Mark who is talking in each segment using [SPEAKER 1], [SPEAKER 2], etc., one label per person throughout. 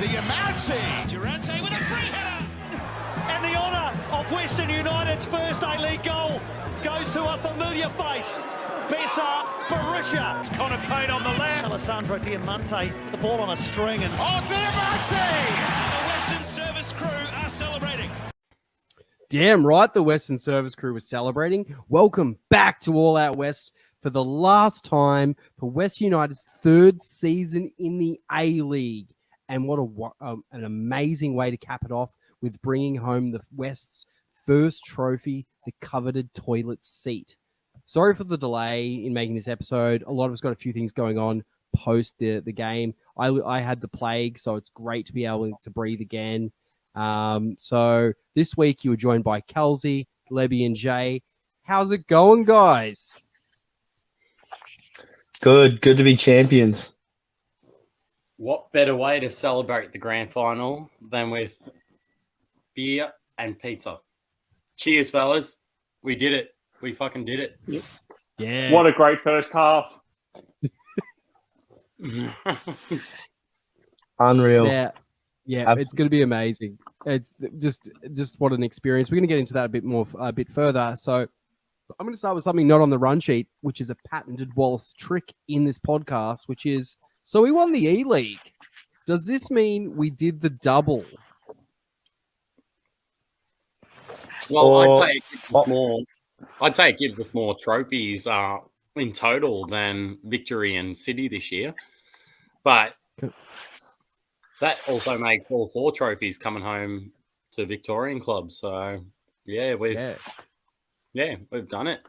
[SPEAKER 1] Durante with a free header.
[SPEAKER 2] And the honour of Western United's first A-League goal goes to a familiar face. Bessa Barisha. It's Connor Kane on the left. Alessandro Diamante, the ball on a string. And
[SPEAKER 1] Diamante! The Western service crew are celebrating.
[SPEAKER 3] Damn right, the Western service crew was celebrating. Welcome back to All Out West for the last time for West United's third season in the A-League. And what an amazing way to cap it off with bringing home the West's first trophy, the coveted toilet seat. Sorry for the delay in making this episode. A lot of us got a few things going on post the game. I had the plague, so it's great to be able to breathe again. So this week you were joined by Kelsey, Lebby, and Jay. How's it going, guys?
[SPEAKER 4] Good to be champions.
[SPEAKER 5] What better way to celebrate the grand final than with beer and pizza? Cheers, fellas. We did it. We fucking did it.
[SPEAKER 4] Yep.
[SPEAKER 3] Yeah.
[SPEAKER 6] What a great first half.
[SPEAKER 4] Unreal.
[SPEAKER 3] Yeah, it's going to be amazing. It's just what an experience. We're going to get into that a bit further. So I'm going to start with something not on the run sheet, which is a patented Wallace trick in this podcast, which is, so we won the E-League. Does this mean we did the double?
[SPEAKER 5] Well, I'd say it gives us more trophies in total than Victory and City this year. But that also makes all 4 trophies coming home to Victorian clubs. So, yeah, we've done it.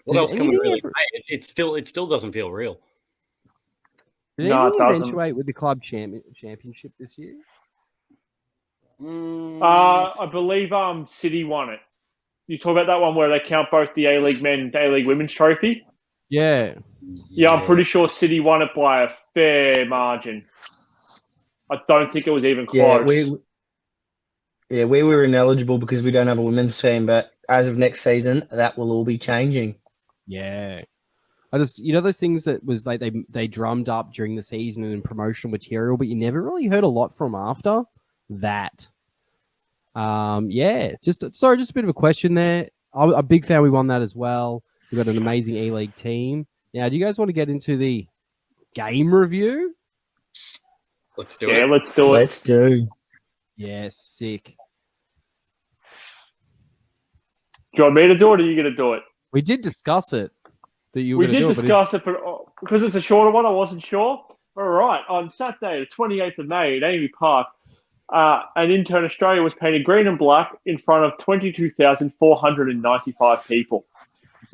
[SPEAKER 5] What else can we really say? It still doesn't feel real.
[SPEAKER 3] Did anyone eventuate with the club championship this year?
[SPEAKER 6] I believe City won it. You talk about that one where they count both the A-League men and A-League women's trophy?
[SPEAKER 3] Yeah.
[SPEAKER 6] Yeah, I'm pretty sure City won it by a fair margin. I don't think it was even close.
[SPEAKER 4] We were ineligible because we don't have a women's team, but as of next season, that will all be changing.
[SPEAKER 3] Yeah. I just, those things that was like they drummed up during the season and in promotional material, but you never really heard a lot from after that. Just a bit of a question there. I'm a big fan. We won that as well. We've got an amazing E-League team. Now, do you guys want to get into the game review?
[SPEAKER 5] Let's do it.
[SPEAKER 6] Yeah, let's do it.
[SPEAKER 4] Let's do.
[SPEAKER 3] Yeah, sick.
[SPEAKER 6] Do you want me to do it, or are you going to do it?
[SPEAKER 3] We did discuss it. We
[SPEAKER 6] did discuss it, but because it's a shorter one, I wasn't sure. All right, on Saturday, the 28th of May at Amy Park, an intern Australia was painted green and black in front of 22,495 people.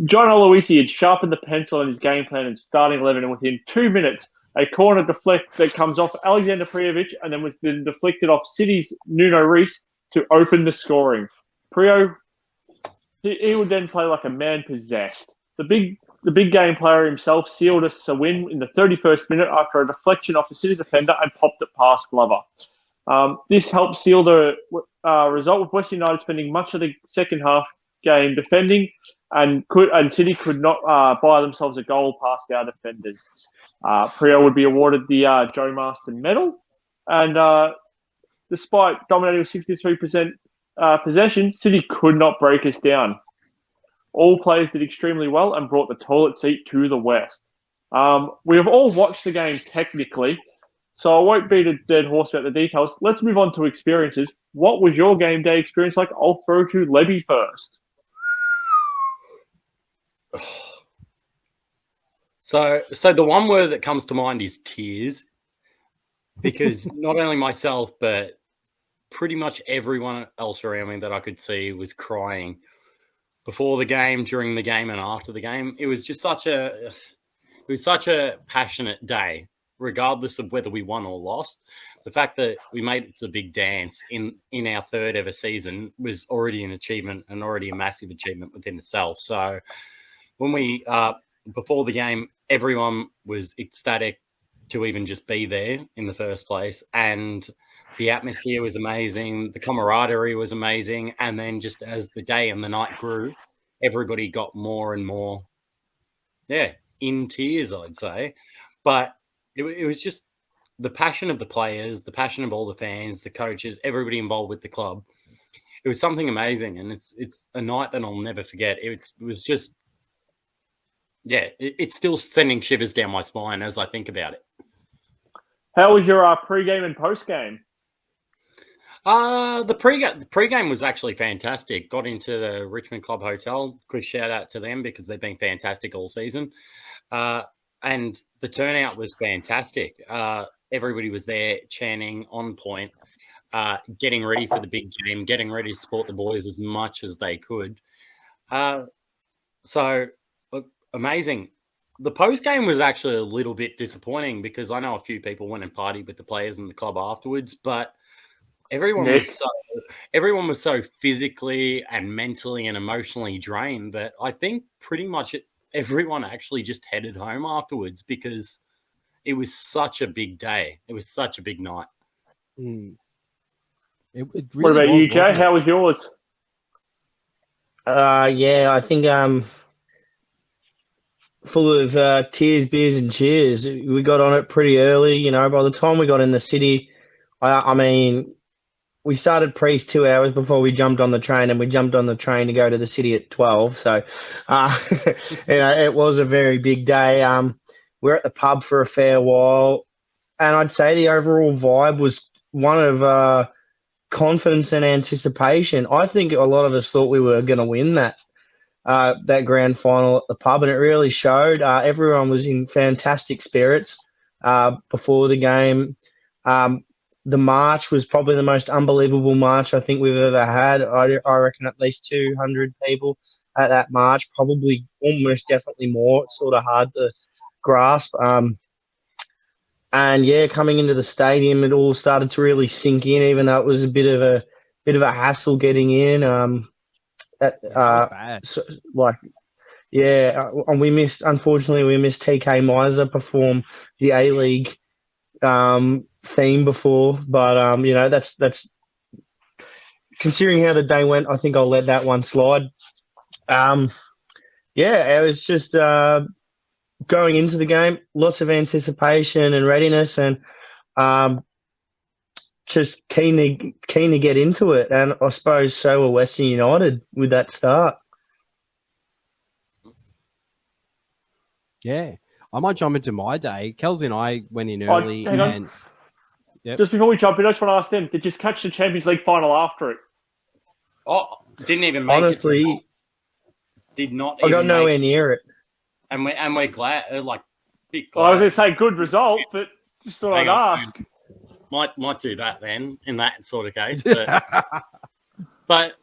[SPEAKER 6] John Aloisi had sharpened the pencil in his game plan and starting 11, and within 2 minutes, a corner deflect that comes off Alexander Prijovic and then was then deflected off City's Nuno Reis to open the scoring. Prio, he would then play like a man possessed. The big game player himself sealed us a win in the 31st minute after a deflection off the City defender and popped it past Glover. This helped seal the result, with West United spending much of the second half game defending, and City could not buy themselves a goal past our defenders. Prio would be awarded the Joe Marston medal, and despite dominating with 63% possession, City could not break us down. All players did extremely well and brought the toilet seat to the West. We have all watched the game technically, so I won't beat a dead horse about the details. Let's move on to experiences. What was your game day experience like? I'll throw to Lebby first.
[SPEAKER 5] So the one word that comes to mind is tears, because not only myself, but pretty much everyone else around me that I could see was crying before the game, during the game, and after the game. It was just such a passionate day, regardless of whether we won or lost. The fact that we made the big dance in our third ever season was already an achievement, and already a massive achievement within itself. So when we before the game, everyone was ecstatic to even just be there in the first place, and the atmosphere was amazing. The camaraderie was amazing. And then just as the day and the night grew, everybody got more and more, in tears, I'd say. But it was just the passion of the players, the passion of all the fans, the coaches, everybody involved with the club. It was something amazing, and it's a night that I'll never forget. It was just, yeah, it's still sending shivers down my spine as I think about it.
[SPEAKER 6] How was your pre-game and post-game?
[SPEAKER 5] The pre-game was actually fantastic. Got into the Richmond Club Hotel. Quick shout out to them because they've been fantastic all season. And the turnout was fantastic. Everybody was there chanting on point, getting ready for the big game, getting ready to support the boys as much as they could. So amazing. The post-game was actually a little bit disappointing because I know a few people went and partied with the players in the club afterwards, but everyone was so physically and mentally and emotionally drained that I think pretty much everyone actually just headed home afterwards because it was such a big day. It was such a big night.
[SPEAKER 3] It
[SPEAKER 6] What
[SPEAKER 3] really
[SPEAKER 6] about
[SPEAKER 3] was,
[SPEAKER 6] you, Jay?
[SPEAKER 3] wasn't it?
[SPEAKER 6] How was yours?
[SPEAKER 4] Yeah, I think full of tears, beers, and cheers. We got on it pretty early. You know, by the time we got in the city, I mean, we started Priest 2 hours before we jumped on the train, and we jumped on the train to go to the city at 12. So, you know, it was a very big day. We're at the pub for a fair while, and I'd say the overall vibe was one of confidence and anticipation. I think a lot of us thought we were going to win that grand final at the pub, and it really showed. Everyone was in fantastic spirits before the game. The march was probably the most unbelievable march I think we've ever had. I reckon at least 200 people at that march, probably almost definitely more. It's sort of hard to grasp. And yeah, coming into the stadium, it all started to really sink in, even though it was a bit of a hassle getting in.
[SPEAKER 3] That was bad.
[SPEAKER 4] And we missed TK Miser perform the A-League theme before, but you know, that's considering how the day went, I think I'll let that one slide. Yeah, it was just going into the game, lots of anticipation and readiness, and just keen to get into it. And I suppose so were Western United with that start.
[SPEAKER 3] Yeah. I might jump into my day. Kelsey and I went in early.
[SPEAKER 6] Hang on.
[SPEAKER 3] And yep.
[SPEAKER 6] Just before we jump in, I just want to ask them, did you catch the Champions League final after it?
[SPEAKER 5] Oh, didn't even make
[SPEAKER 4] Honestly,
[SPEAKER 5] it. Did not.
[SPEAKER 4] I got nowhere near it.
[SPEAKER 5] And we're glad, big glad.
[SPEAKER 6] Well, I was going to say good result, but just thought I'd ask.
[SPEAKER 5] Might do that then in that sort of case, but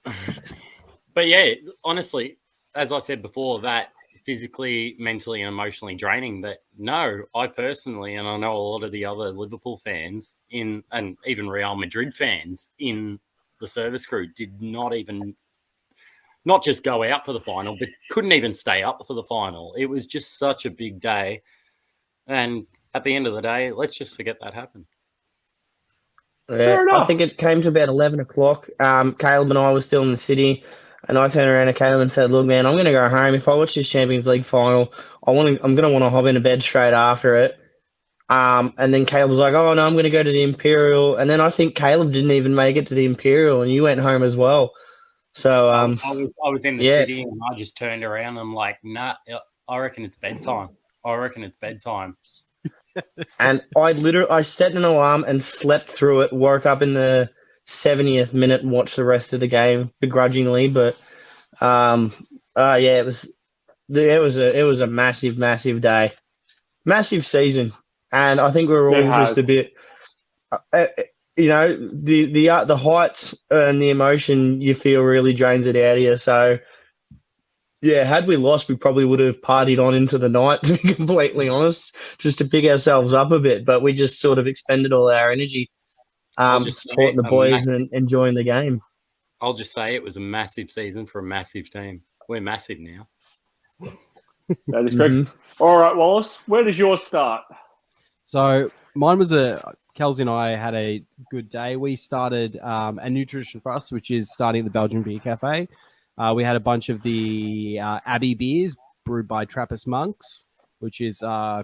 [SPEAKER 5] yeah, honestly, as I said before, that physically, mentally, and emotionally draining. That no, I personally, and I know a lot of the other Liverpool fans and even Real Madrid fans in the service crew did not just go out for the final, but couldn't even stay up for the final. It was just such a big day, and at the end of the day, let's just forget that happened.
[SPEAKER 4] Yeah, I think it came to about 11 o'clock. Caleb and I were still in the city, and I turned around to Caleb and said, "Look, man, I'm going to go home. If I watch this Champions League final, I'm going to want to hop into bed straight after it." And then Caleb was like, "Oh no, I'm going to go to the Imperial." And then I think Caleb didn't even make it to the Imperial, and you went home as well. So
[SPEAKER 5] I was in the city, and I just turned around. And I'm like, "Nah, I reckon it's bedtime.
[SPEAKER 4] And I set an alarm and slept through it, woke up in the 70th minute and watched the rest of the game begrudgingly. But it was a massive day, massive season, and I think we were all just a bit, the heights and the emotion you feel really drains it out of you. So. Yeah, had we lost, we probably would have partied on into the night, to be completely honest, just to pick ourselves up a bit. But we just sort of expended all our energy supporting the boys and enjoying the game.
[SPEAKER 5] I'll just say it was a massive season for a massive team. We're massive now.
[SPEAKER 6] That is correct. Mm-hmm. All right, Wallace, where does yours start?
[SPEAKER 3] So mine was Kelsey and I had a good day. We started a new tradition for us, which is starting at the Belgian Beer Cafe. We had a bunch of the Abbey beers brewed by Trappist monks. which is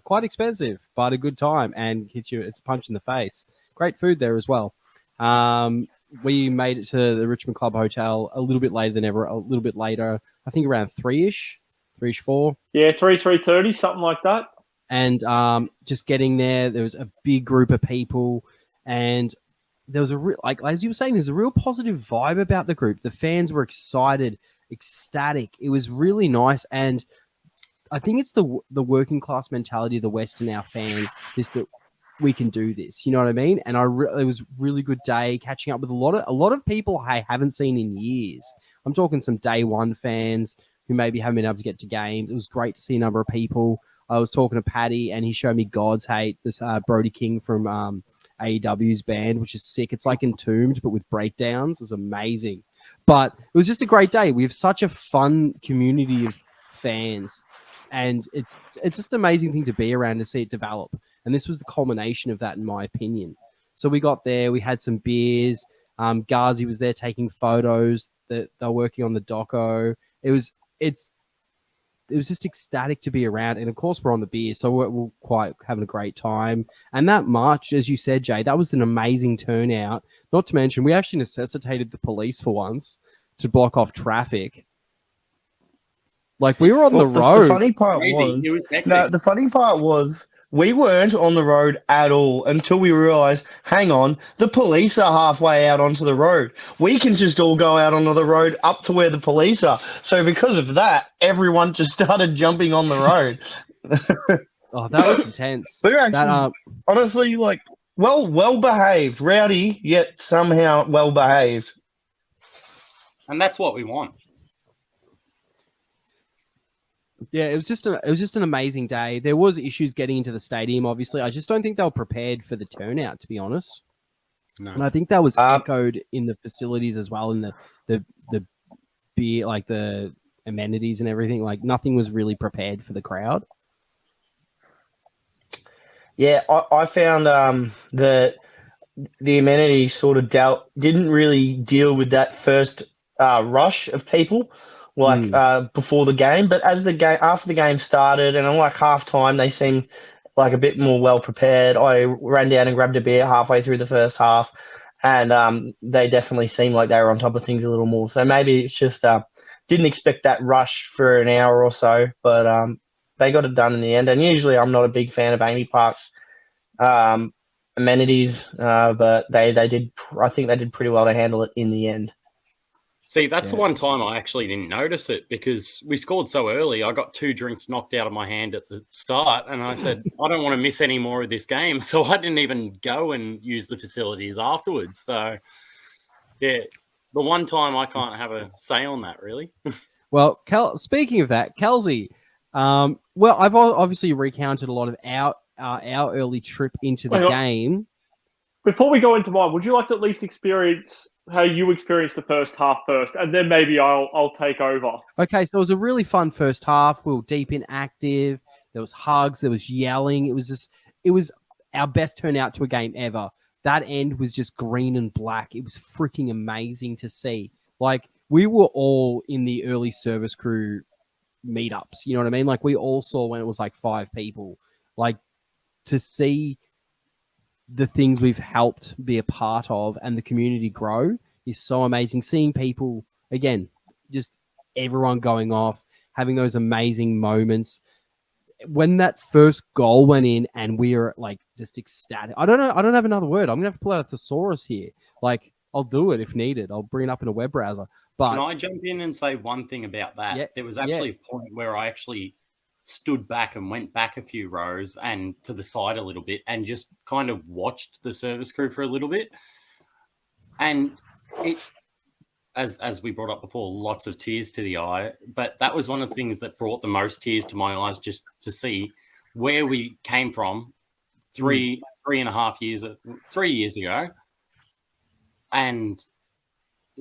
[SPEAKER 3] quite expensive, but a good time and hits you. It's a punch in the face. Great food there as well. We made it to the Richmond Club Hotel a little bit later than ever. A little bit later, I think around 3-ish, 4.
[SPEAKER 6] Yeah, 3:30, something like that.
[SPEAKER 3] And just getting there was a big group of people, and there was like as you were saying, there's a real positive vibe about the group. The fans were excited, ecstatic. It was really nice, and I think it's the working class mentality of the West and our fans, that we can do this. You know what I mean? And it was a really good day, catching up with a lot of people I haven't seen in years. I'm talking some day one fans who maybe haven't been able to get to games. It was great to see a number of people. I was talking to Paddy, and he showed me God's Hate, this Brody King from AEW's band, which is sick. It's like Entombed, but with breakdowns. It was amazing. But it was just a great day. We have such a fun community of fans, and it's just an amazing thing to be around, to see it develop. And this was the culmination of that, in my opinion. So we got there, we had some beers. Ghazi was there taking photos. That they're working on the doco. It was just ecstatic to be around. And of course, we're on the beer, so we're quite having a great time. And that march, as you said, Jay, that was an amazing turnout. Not to mention, we actually necessitated the police for once to block off traffic. Like, we were on the road.
[SPEAKER 4] The funny part the funny part was we weren't on the road at all until we realized, hang on, the police are halfway out onto the road. We can just all go out onto the road up to where the police are. So because of that, everyone just started jumping on the road.
[SPEAKER 3] Oh, that was intense.
[SPEAKER 4] We were actually, honestly, like, well behaved, rowdy, yet somehow well behaved.
[SPEAKER 5] And that's what we want.
[SPEAKER 3] Yeah, it was just an amazing day. There was issues getting into the stadium, obviously. I just don't think they were prepared for the turnout, to be honest. No. And I think that was echoed in the facilities as well, in the beer, like the amenities and everything. Like, nothing was really prepared for the crowd.
[SPEAKER 4] Yeah, I found that the amenities sort of didn't really deal with that first rush of people. Before the game, but after the game started, and like half time, they seemed like a bit more well prepared. I ran down and grabbed a beer halfway through the first half, and they definitely seemed like they were on top of things a little more. So maybe it's just didn't expect that rush for an hour or so, but they got it done in the end. And usually, I'm not a big fan of Amy Park's amenities, but they did. I think they did pretty well to handle it in the end.
[SPEAKER 5] See, that's the one time I actually didn't notice it, because we scored so early. I got 2 drinks knocked out of my hand at the start, and I said, I don't want to miss any more of this game. So I didn't even go and use the facilities afterwards. So, yeah, the one time I can't have a say on that, really.
[SPEAKER 3] Well, speaking of that, Kelsey, well, I've obviously recounted a lot of our early trip into the game.
[SPEAKER 6] Before we go into mine, would you like to at least experience how you experienced the first half first, and then maybe I'll take over?
[SPEAKER 3] Okay, so it was a really fun first half. We were deep in active. There was hugs. There was yelling. It was our best turnout to a game ever. That end was just green and black. It was freaking amazing to see. Like, we were all in the early service crew meetups. You know what I mean? Like, we all saw when it was like 5 people. Like, to see the things we've helped be a part of and the community grow is so amazing. Seeing people, again, just everyone going off, having those amazing moments. When that first goal went in and we were like just ecstatic. I don't know. I don't have another word. I'm going to have to pull out a thesaurus here. Like, I'll do it if needed. I'll bring it up in a web browser. But
[SPEAKER 5] can I jump in and say one thing about that?
[SPEAKER 3] Yeah,
[SPEAKER 5] there was actually a point where I actually stood back and went back a few rows and to the side a little bit and just kind of watched the service crew for a little bit. And it, as we brought up before, lots of tears to the eye. But that was one of the things that brought the most tears to my eyes, just to see where we came from 3 years ago, and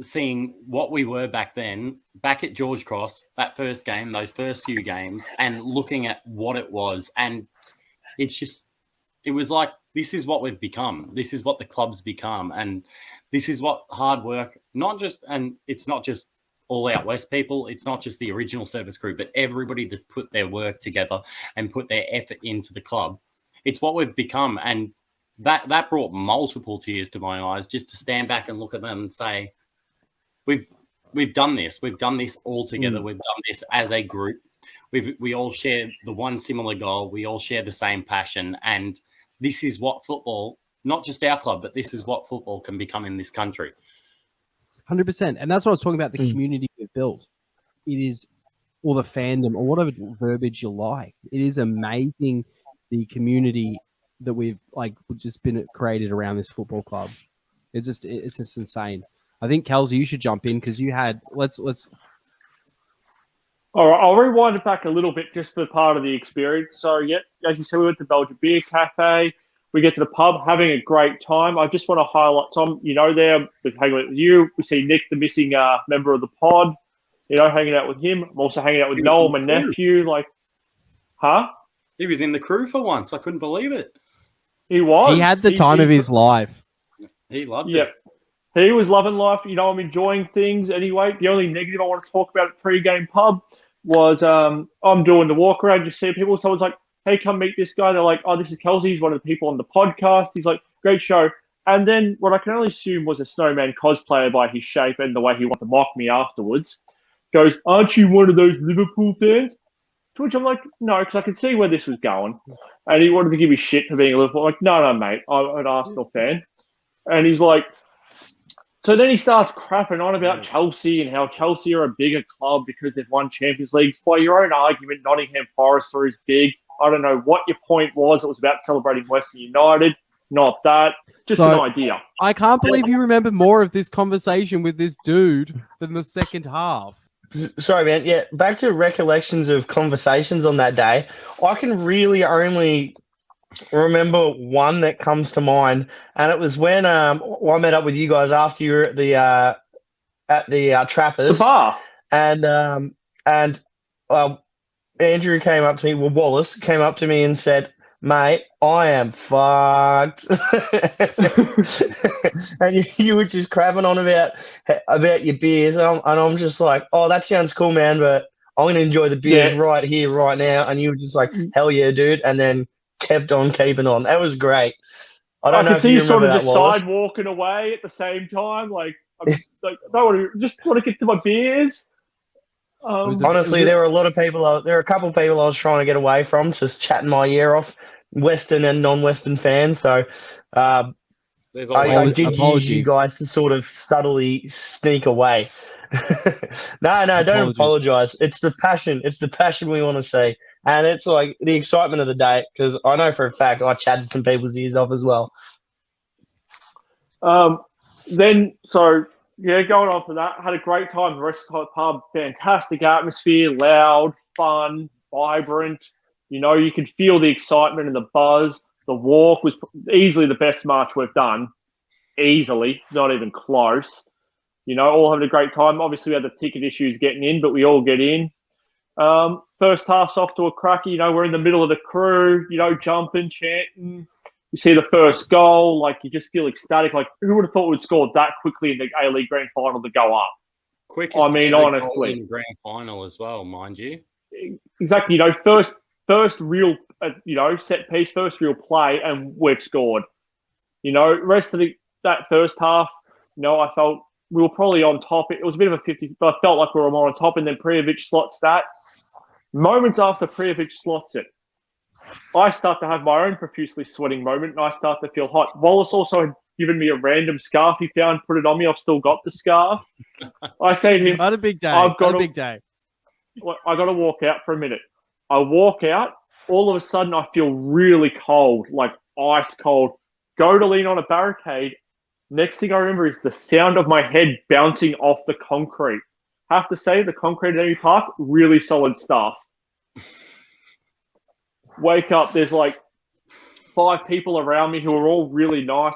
[SPEAKER 5] seeing what we were back then, back at George Cross, that first game, those first few games, and looking at what it was. And it's just, it was like, this is what we've become. This is what the club's become. And this is what hard work, and it's not just All Out West people. It's not just the original service crew, but everybody that's put their work together and put their effort into the club. It's what we've become. And that brought multiple tears to my eyes just to stand back and look at them and say, we've done this. We've done this all together. We've done this as a group. We all share the one similar goal. We all share the same passion. And this is what football, not just our club, but this is what football can become in this country.
[SPEAKER 3] 100%. And that's what I was talking about, the community we've built. It is, or the fandom, or whatever verbiage you like. It is amazing, the community that we've just been created around this football club. It's just insane. I think, Kelsey, you should jump in because you had, let's.
[SPEAKER 6] All right, I'll rewind it back a little bit just for part of the experience. So, yeah, as you said, we went to Belgian Beer Cafe. We get to the pub, having a great time. I just want to highlight some, there, we're hanging out with you. We see Nick, the missing member of the pod, hanging out with him. I'm also hanging out with Noel, my nephew.
[SPEAKER 5] He was in the crew for once. I couldn't believe it.
[SPEAKER 6] He was.
[SPEAKER 3] He had the time of his life.
[SPEAKER 5] He loved it.
[SPEAKER 6] He was loving life. I'm enjoying things anyway. The only negative I want to talk about at pre-game pub was I'm doing the walk around, just see people. Someone's like, hey, come meet this guy. They're like, oh, this is Kelsey. He's one of the people on the podcast. He's like, great show. And then what I can only assume was a snowman cosplayer by his shape and the way he wanted to mock me afterwards goes, aren't you one of those Liverpool fans? To which I'm like, no, because I could see where this was going. And he wanted to give me shit for being a Liverpool. I'm like, no, mate, I'm an Arsenal fan. And he's like, so then he starts crapping on about Chelsea and how Chelsea are a bigger club because they've won Champions Leagues. By your own argument, Nottingham Forest are as big. I don't know what your point was. It was about celebrating Western United. Not that. Just an idea.
[SPEAKER 3] I can't believe you remember more of this conversation with this dude than the second half.
[SPEAKER 4] Sorry, man. Yeah, back to recollections of conversations on that day. I can really only remember one that comes to mind, and it was when I met up with you guys after you were at the Trappers.
[SPEAKER 6] The bar.
[SPEAKER 4] And Andrew came up to me, Wallace came up to me and said, mate, I am fucked. And you were just crabbing on about your beers. And I'm just like, oh, that sounds cool, man, but I'm going to enjoy the beers right here, right now. And you were just like, hell yeah, dude. And then kept on keeping on. That was great. I don't know if you remember that, Wallace.
[SPEAKER 6] Side walking away at the same time. Like, I'm just like, I just want to get to my beers.
[SPEAKER 4] Honestly, there were a lot of people. There were a couple of people I was trying to get away from, just chatting my ear off, Western and non-Western fans. So I did use you guys to sort of subtly sneak away. No, don't apologize. It's the passion. It's the passion we want to see, and it's like the excitement of the day. Because I know for a fact I chatted some people's ears off as well.
[SPEAKER 6] Going on for that, had a great time. The rest of the pub, fantastic atmosphere, loud, fun, vibrant. You could feel the excitement and the buzz. The walk was easily the best march we've done. Easily, not even close. All having a great time. Obviously, we had the ticket issues getting in, but we all get in. First half's off to a cracker. We're in the middle of the crew, jumping, chanting. You see the first goal, like you just feel ecstatic. Like who would have thought we'd score that quickly in the A-League Grand Final to go up?
[SPEAKER 5] Quickest
[SPEAKER 6] honestly,
[SPEAKER 5] in Grand Final as well, mind you.
[SPEAKER 6] Exactly. First real, set piece, first real play, and we've scored. Rest of that first half, I felt we were probably on top. It was a bit of a 50, but I felt like we were more on top. And then Prijovic slots that. Moments after Prijovic slots it, I start to have my own profusely sweating moment, and I start to feel hot. Wallace also had given me a random scarf he found, put it on me. I've still got the scarf. I say to him,
[SPEAKER 3] "Had a big day. I got
[SPEAKER 6] to walk out for a minute." I walk out. All of a sudden, I feel really cold, like ice cold. Go to lean on a barricade. Next thing I remember is the sound of my head bouncing off the concrete. Have to say, the concrete at Amy Park, really solid stuff. Wake up, there's like 5 people around me who are all really nice.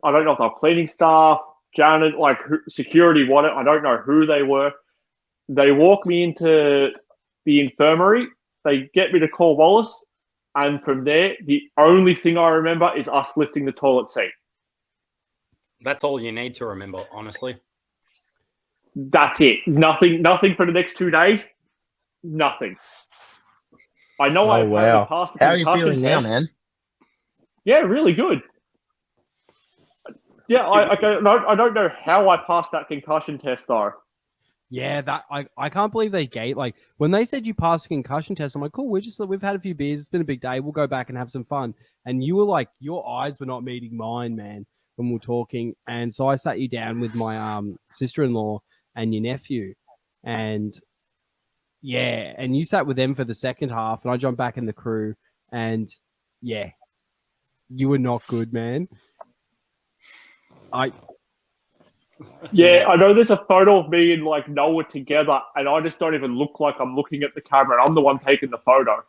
[SPEAKER 6] I don't know if they're cleaning staff, janitor, security, I don't know who they were. They walk me into the infirmary. They get me to call Wallace. And from there, the only thing I remember is us lifting the toilet seat.
[SPEAKER 5] That's all you need to remember, honestly.
[SPEAKER 6] That's it. Nothing for the next 2 days. Nothing. I know I apparently passed the
[SPEAKER 4] How are you
[SPEAKER 6] concussion
[SPEAKER 4] feeling now,
[SPEAKER 6] test.
[SPEAKER 4] man?
[SPEAKER 6] Yeah, really good. Yeah, I don't know how I passed that concussion test though.
[SPEAKER 3] Yeah, that I can't believe they gave like when they said you passed a concussion test. I'm like, cool. We've had a few beers. It's been a big day. We'll go back and have some fun. And you were like, your eyes were not meeting mine, man, when we were talking. And so I sat you down with my sister-in-law and your nephew, and yeah, and you sat with them for the second half, and I jumped back in the crew, and yeah, you were not good, man.
[SPEAKER 6] Yeah, I know there's a photo of me and like Noah together, and I just don't even look like I'm looking at the camera. I'm the one taking the photo.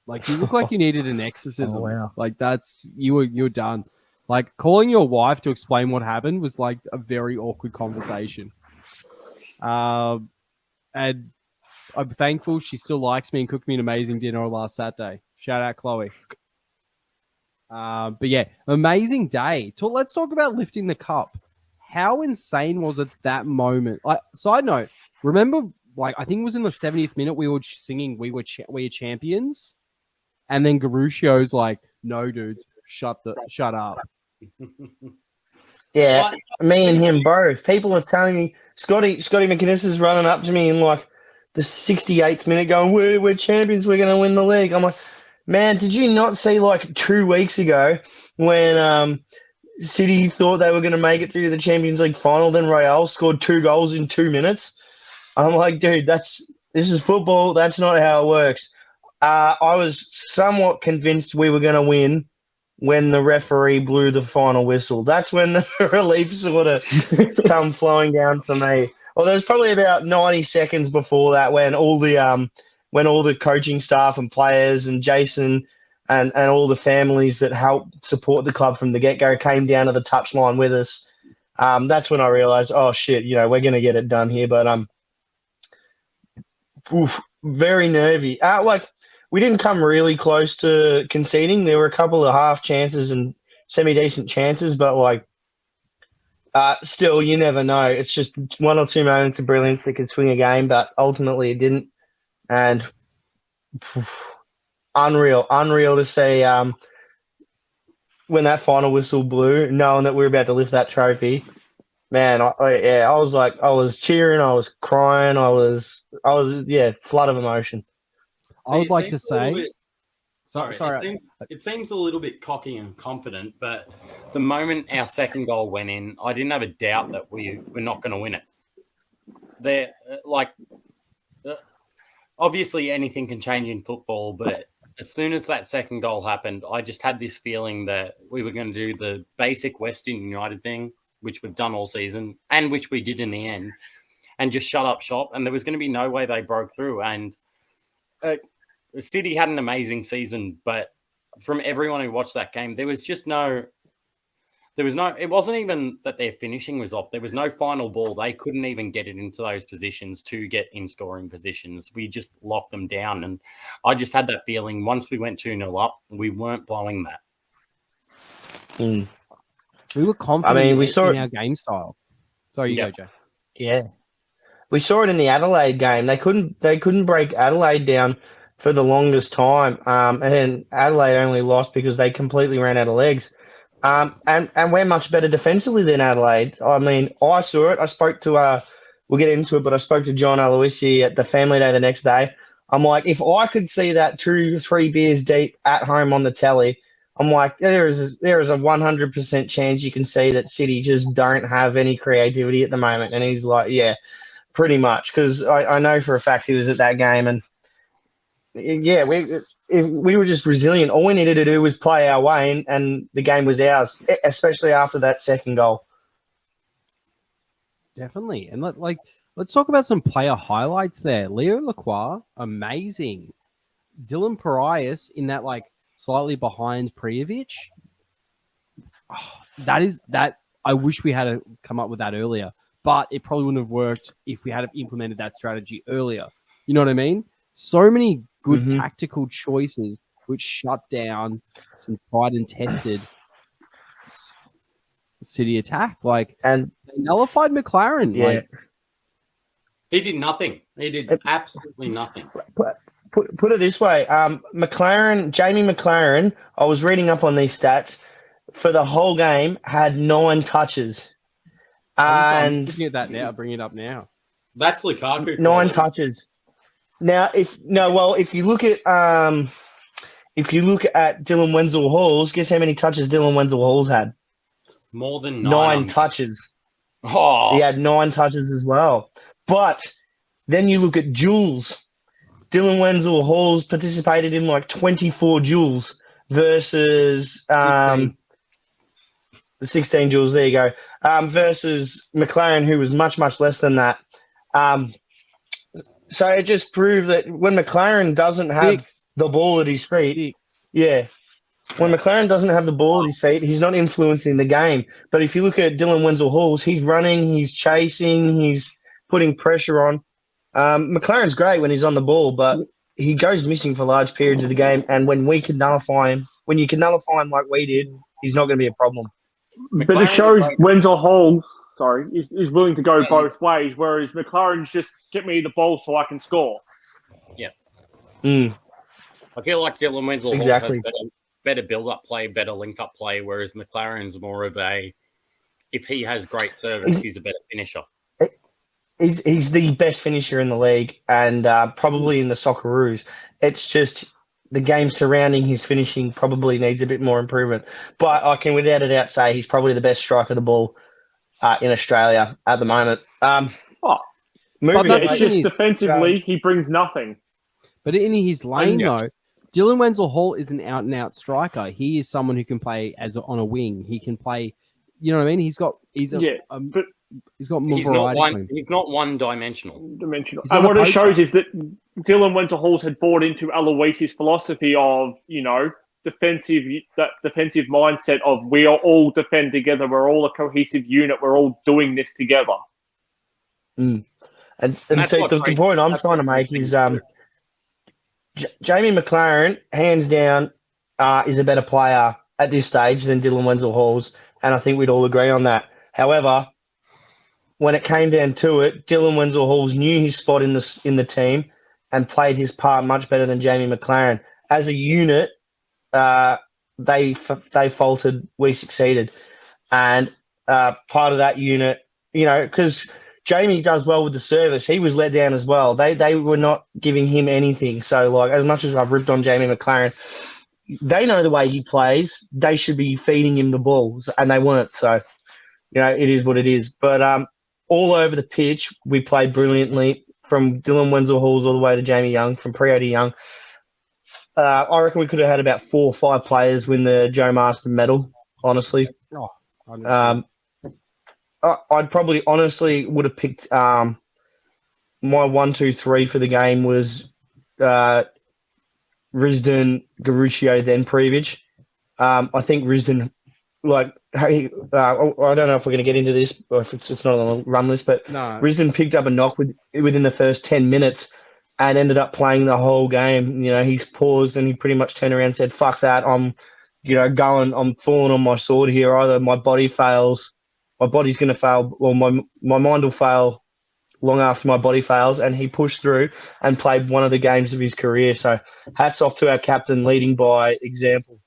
[SPEAKER 3] Like you look like you needed an exorcism.
[SPEAKER 4] Oh, wow.
[SPEAKER 3] Like that's you were done. Like calling your wife to explain what happened was like a very awkward conversation. And I'm thankful she still likes me and cooked me an amazing dinner last Saturday. Shout out Chloe. But yeah, amazing day. Let's talk about lifting the cup. How insane was it that moment? Side note, remember, like I think it was in the 70th minute we were singing "We're Champions," and then Garuccio's like, "No, dudes, shut up."
[SPEAKER 4] Yeah, me and him both. People are telling me Scotty McInnes is running up to me in like the 68th minute, going, "We're champions. We're going to win the league." I'm like, man, did you not see like 2 weeks ago when City thought they were going to make it through the Champions League final? Then Real scored 2 goals in 2 minutes. I'm like, dude, this is football. That's not how it works. I was somewhat convinced we were going to win when the referee blew the final whistle. That's when the relief sort of come flowing down for me. Well, there was probably about 90 seconds before that when all the coaching staff and players and Jason and all the families that helped support the club from the get-go came down to the touchline with us. That's when I realised, oh, shit, we're going to get it done here. But very nervy. We didn't come really close to conceding. There were a couple of half chances and semi-decent chances, but still, you never know. It's just 1 or 2 moments of brilliance that could swing a game, but ultimately it didn't. And unreal to see when that final whistle blew, knowing that we were about to lift that trophy. Man, I was cheering, I was crying, I was flood of emotion.
[SPEAKER 3] I would like to say,
[SPEAKER 5] sorry. It seems a little bit cocky and confident, but the moment our second goal went in, I didn't have a doubt that we were not going to win it. Obviously anything can change in football, but as soon as that second goal happened, I just had this feeling that we were going to do the basic Western United thing, which we've done all season and which we did in the end, and just shut up shop. And there was going to be no way they broke through. And City had an amazing season, but from everyone who watched that game, it wasn't even that their finishing was off. There was no final ball. They couldn't even get it into those positions to get in scoring positions. We just locked them down. And I just had that feeling once we went 2-0 up, we weren't blowing that.
[SPEAKER 3] We were confident we saw in our game style. Sorry, you go, Joe.
[SPEAKER 4] Yeah. We saw it in the Adelaide game. They couldn't break Adelaide down for the longest time. And Adelaide only lost because they completely ran out of legs. And we're much better defensively than Adelaide. I mean, I saw it. I spoke to we'll get into it, but I spoke to John Aloisi at the family day the next day. I'm like, if I could see that 2-3 beers deep at home on the telly, I'm like, there is a 100% chance you can see that City just don't have any creativity at the moment. And he's like, yeah, pretty much, because I know for a fact he was at that game. And yeah, we were just resilient. All we needed to do was play our way, and the game was ours, especially after that second goal.
[SPEAKER 3] Definitely. And let's talk about some player highlights there. Leo Lacroix, amazing. Dylan Parias in that slightly behind Prijovic. That I wish we had come up with that earlier, but it probably wouldn't have worked if we had implemented that strategy earlier. You know what I mean? So many good tactical choices which shut down some tried and tested City attack.
[SPEAKER 4] And
[SPEAKER 3] They nullified McLaren.
[SPEAKER 4] Yeah.
[SPEAKER 3] Like,
[SPEAKER 5] He did nothing. He did absolutely nothing.
[SPEAKER 4] Put it this way, Jamie McLaren, I was reading up on these stats, for the whole game, had 9 touches.
[SPEAKER 3] I'm
[SPEAKER 4] And
[SPEAKER 3] looking at that now. Bring it up now.
[SPEAKER 5] That's Lukaku.
[SPEAKER 4] 9
[SPEAKER 5] quality.
[SPEAKER 4] touches. Now, if you look at Dylan Wenzel-Halls, guess how many touches Dylan Wenzel-Halls had?
[SPEAKER 5] More than
[SPEAKER 4] 9 touches.
[SPEAKER 5] Oh,
[SPEAKER 4] He had 9 touches as well. But then you look at duels. Dylan Wenzel-Halls participated in like 24 duels versus 16 duels. There you go. Versus McLaren, who was much, much less than that. So it just proved that when McLaren doesn't have the ball at his feet, when McLaren doesn't have the ball at his feet, he's not influencing the game. But if you look at Dylan Wenzel-Halls, he's running, he's chasing, he's putting pressure on. McLaren's great when he's on the ball, but he goes missing for large periods of the game. And when we can nullify him, when you can nullify him like we did, he's not going to be a problem.
[SPEAKER 6] But it shows Wenzel-Halls, is willing to go both ways, whereas McLaren's just get me the ball so I can score.
[SPEAKER 5] Yeah.
[SPEAKER 4] Mm.
[SPEAKER 5] I feel like Dylan Wenzel-Halls
[SPEAKER 4] Exactly.
[SPEAKER 5] has better build-up play, better link-up play, whereas McLaren's more of a, if he has great service, he's a better finisher.
[SPEAKER 4] He's the best finisher in the league and probably in the Socceroos. It's just the game surrounding his finishing probably needs a bit more improvement. But I can without a doubt say he's probably the best striker of the ball in Australia at the moment.
[SPEAKER 6] It's just defensively, he brings nothing.
[SPEAKER 3] But in his lane, though, Dylan Wenzel-Hall is an out-and-out striker. He is someone who can play on a wing. He can play, you know what I mean? He's got more variety.
[SPEAKER 5] He's not one-dimensional.
[SPEAKER 6] And what it shows is that Dylan Wenzel-Halls had bought into Aloisi's philosophy of, defensive mindset of we are all defend together. We're all a cohesive unit. We're all doing this together.
[SPEAKER 4] Mm. And so the point I'm trying to make is Jamie McLaren, hands down, is a better player at this stage than Dylan Wenzel-Halls, and I think we'd all agree on that. However, when it came down to it, Dylan Wenzel-Halls knew his spot in the team and played his part much better than Jamie McLaren. As a unit, they faltered, we succeeded. And part of that unit, because Jamie does well with the service, he was let down as well. They were not giving him anything. So, like, as much as I've ripped on Jamie McLaren, they know the way he plays. They should be feeding him the balls, and they weren't. So, it is what it is. But all over the pitch, we played brilliantly, from Dylan Wenzel-Halls all the way to Jamie Young, from Preo to Young. I reckon we could have had about 4 or 5 players win the Joe Marston medal, honestly. I'd probably honestly would have picked my 1, 2, 3 for the game was Risdon, Garuccio, then Prijevic. I think Risdon, I don't know if we're going to get into this or if it's not on the run list, but Risdon picked up a knock within the first 10 minutes and ended up playing the whole game. He's paused and he pretty much turned around and said, fuck that, I'm falling on my sword here. Either my body fails, my body's going to fail, or my mind will fail long after my body fails. And he pushed through and played one of the games of his career. So hats off to our captain leading by example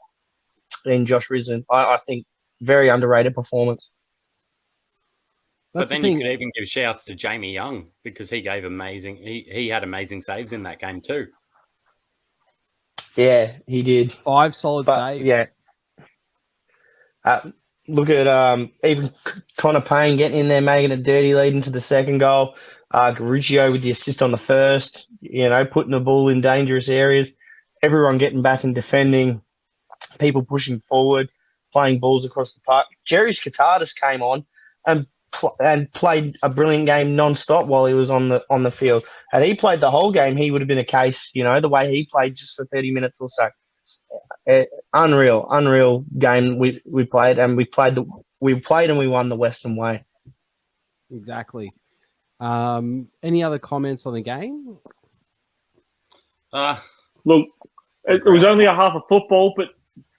[SPEAKER 4] in Josh Risdon. I think very underrated performance.
[SPEAKER 5] But then you could even give shouts to Jamie Young because he gave he had amazing saves in that game too.
[SPEAKER 4] Yeah, he did.
[SPEAKER 3] 5 solid saves.
[SPEAKER 4] Yeah. Look at even Connor Payne getting in there, making a dirty lead into the second goal. Garuccio with the assist on the first, putting the ball in dangerous areas. Everyone getting back and defending, people pushing forward, playing balls across the park. Jerry Skatardis came on and played a brilliant game non-stop while he was on the field. Had he played the whole game, he would have been a case, the way he played just for 30 minutes or so. Unreal game we played, and we played and we won the Western way.
[SPEAKER 3] Exactly. Any other comments on the game?
[SPEAKER 6] Look, it was only a half of football, but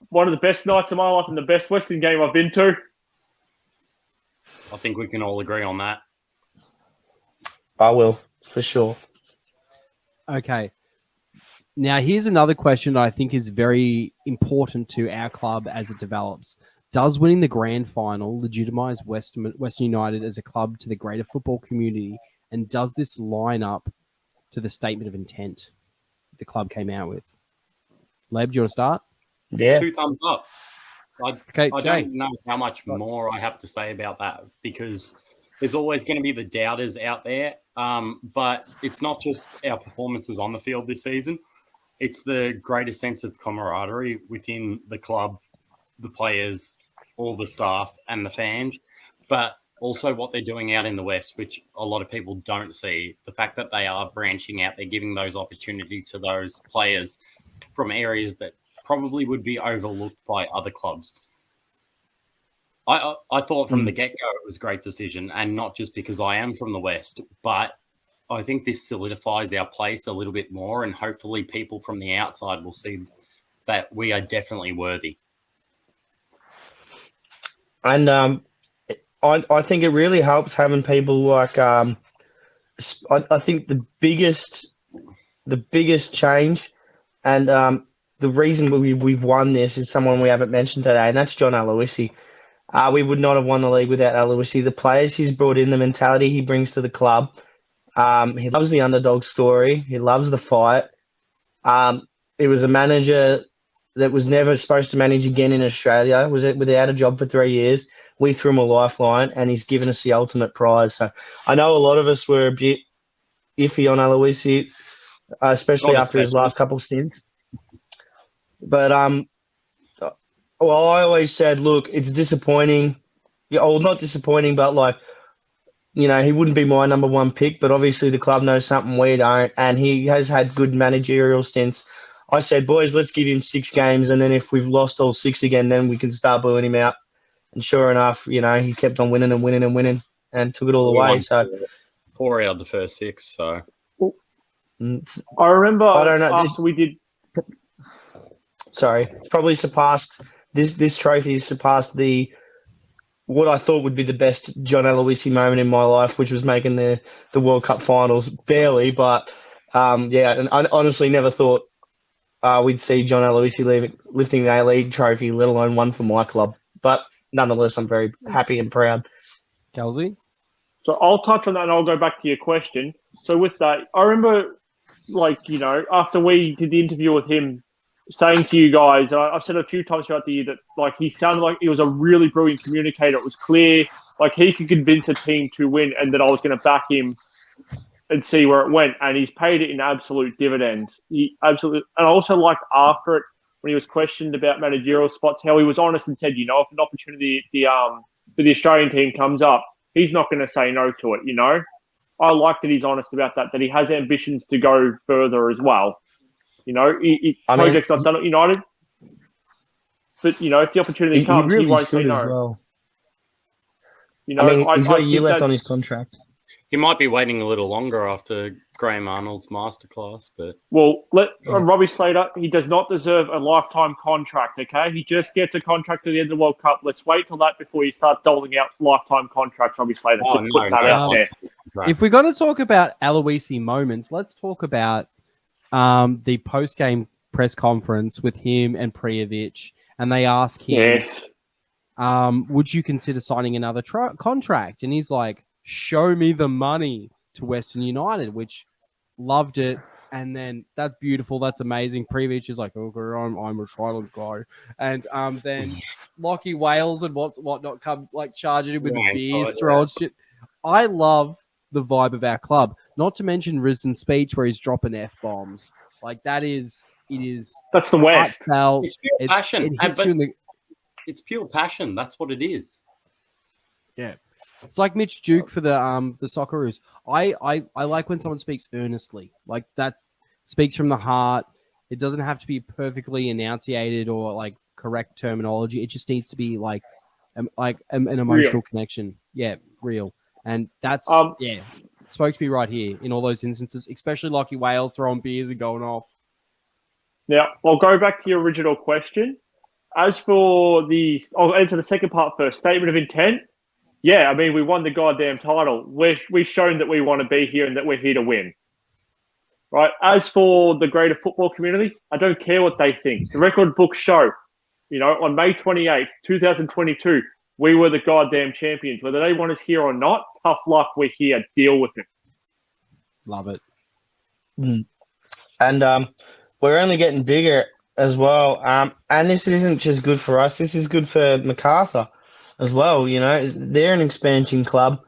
[SPEAKER 6] one of the best nights of my life and the best Western game I've been to.
[SPEAKER 5] I think we can all agree on that.
[SPEAKER 4] I will, for sure.
[SPEAKER 3] Okay. Now, here's another question that I think is very important to our club as it develops. Does winning the grand final legitimize Western United as a club to the greater football community? And does this line up to the statement of intent the club came out with? Leb, do you want to start?
[SPEAKER 4] Yeah.
[SPEAKER 5] 2 thumbs up.
[SPEAKER 3] Okay,
[SPEAKER 5] I
[SPEAKER 3] Jay.
[SPEAKER 5] don't know how much more I have to say about that because there's always going to be the doubters out there. But it's not just our performances on the field this season. It's the greater sense of camaraderie within the club, the players, all the staff and the fans, but also what they're doing out in the West, which a lot of people don't see. The fact that they are branching out, they're giving those opportunity to those players from areas that probably would be overlooked by other clubs. I thought from the get-go it was a great decision, and not just because I am from the West, but I think this solidifies our place a little bit more, and hopefully people from the outside will see that we are definitely worthy.
[SPEAKER 4] And I think it really helps having people like I think the biggest change and the reason we've won this is someone we haven't mentioned today, and that's John Aloisi. We would not have won the league without Aloisi. The players he's brought in, the mentality he brings to the club. He loves the underdog story. He loves the fight. He was a manager that was never supposed to manage again in Australia. Was without a job for 3 years. We threw him a lifeline, and he's given us the ultimate prize. So I know a lot of us were a bit iffy on Aloisi, especially after his last couple stints. But well, I always said, look, it's disappointing. Yeah, well, not disappointing, but like, you know, he wouldn't be my number one pick. But obviously, the club knows something we don't, and he has had good managerial stints. I said, boys, let's give him 6 games, and then if we've lost all 6 again, then we can start booing him out. And sure enough, you know, he kept on winning and winning and winning, and took it all away. So
[SPEAKER 5] 4 out of the first 6. So
[SPEAKER 6] I remember
[SPEAKER 4] I don't know,
[SPEAKER 6] after we did.
[SPEAKER 4] Sorry, it's probably surpassed this trophy has surpassed what I thought would be the best John Aloisi moment in my life, which was making the World Cup finals. Barely, but yeah, and I honestly never thought we'd see John Aloisi lifting the A-League trophy, let alone one for my club. But nonetheless, I'm very happy and proud.
[SPEAKER 3] Kelsey?
[SPEAKER 6] So I'll touch on that and I'll go back to your question. So with that, I remember, like, you know, after we did the interview with him, saying to you guys, and I've said a few times throughout the year that, like, he sounded like he was a really brilliant communicator. It was clear, like, he could convince a team to win, and that I was going to back him and see where it went. And he's paid it in absolute dividends. He absolutely, and I also liked after it when he was questioned about managerial spots, how he was honest and said, you know, if an opportunity for the Australian team comes up, he's not going to say no to it. You know, I like that he's honest about that. That he has ambitions to go further as well. You know, project's not done at United, but, you know, if the opportunity comes, he won't say no.
[SPEAKER 4] As well.
[SPEAKER 6] You know,
[SPEAKER 4] he's got a year left on his contract.
[SPEAKER 5] He might be waiting a little longer after Graham Arnold's masterclass, but
[SPEAKER 6] Robbie Slater, he does not deserve a lifetime contract. Okay, he just gets a contract at the end of the World Cup. Let's wait till that before you start doling out lifetime contracts, Robbie Slater. Out there.
[SPEAKER 3] If we're going to talk about Aloisi moments, let's talk about the post-game press conference with him and Prijovic, and they ask him, would you consider signing another contract? And he's like, show me the money, to Western United, which loved it. And then that's beautiful. That's amazing. Prijovic is like, okay, I'm a silent guy. And then Lockie Wales and whatnot come like charging him with beers, throwing shit. I love the vibe of our club. Not to mention Risden's speech where he's dropping F-bombs. Like that's
[SPEAKER 6] the West.
[SPEAKER 5] It's pure passion. It's pure passion. That's what it is.
[SPEAKER 3] Yeah. It's like Mitch Duke for the Socceroos. I like when someone speaks earnestly. Like that speaks from the heart. It doesn't have to be perfectly enunciated or like correct terminology. It just needs to be like an emotional connection. Yeah, real. And that's spoke to me right here in all those instances, especially Lockie Wales throwing beers and going off.
[SPEAKER 6] Now, I'll go back to your original question. As for I'll answer the second part first. Statement of intent. Yeah, I mean, we won the goddamn title. We've shown that we want to be here and that we're here to win. Right? As for the greater football community, I don't care what they think. The record books show, on May 28th, 2022, we were the goddamn champions. Whether they want us here or not, tough luck, we're here. Deal with it.
[SPEAKER 3] Love it.
[SPEAKER 4] And we're only getting bigger as well. And this isn't just good for us. This is good for MacArthur as well. They're an expansion club.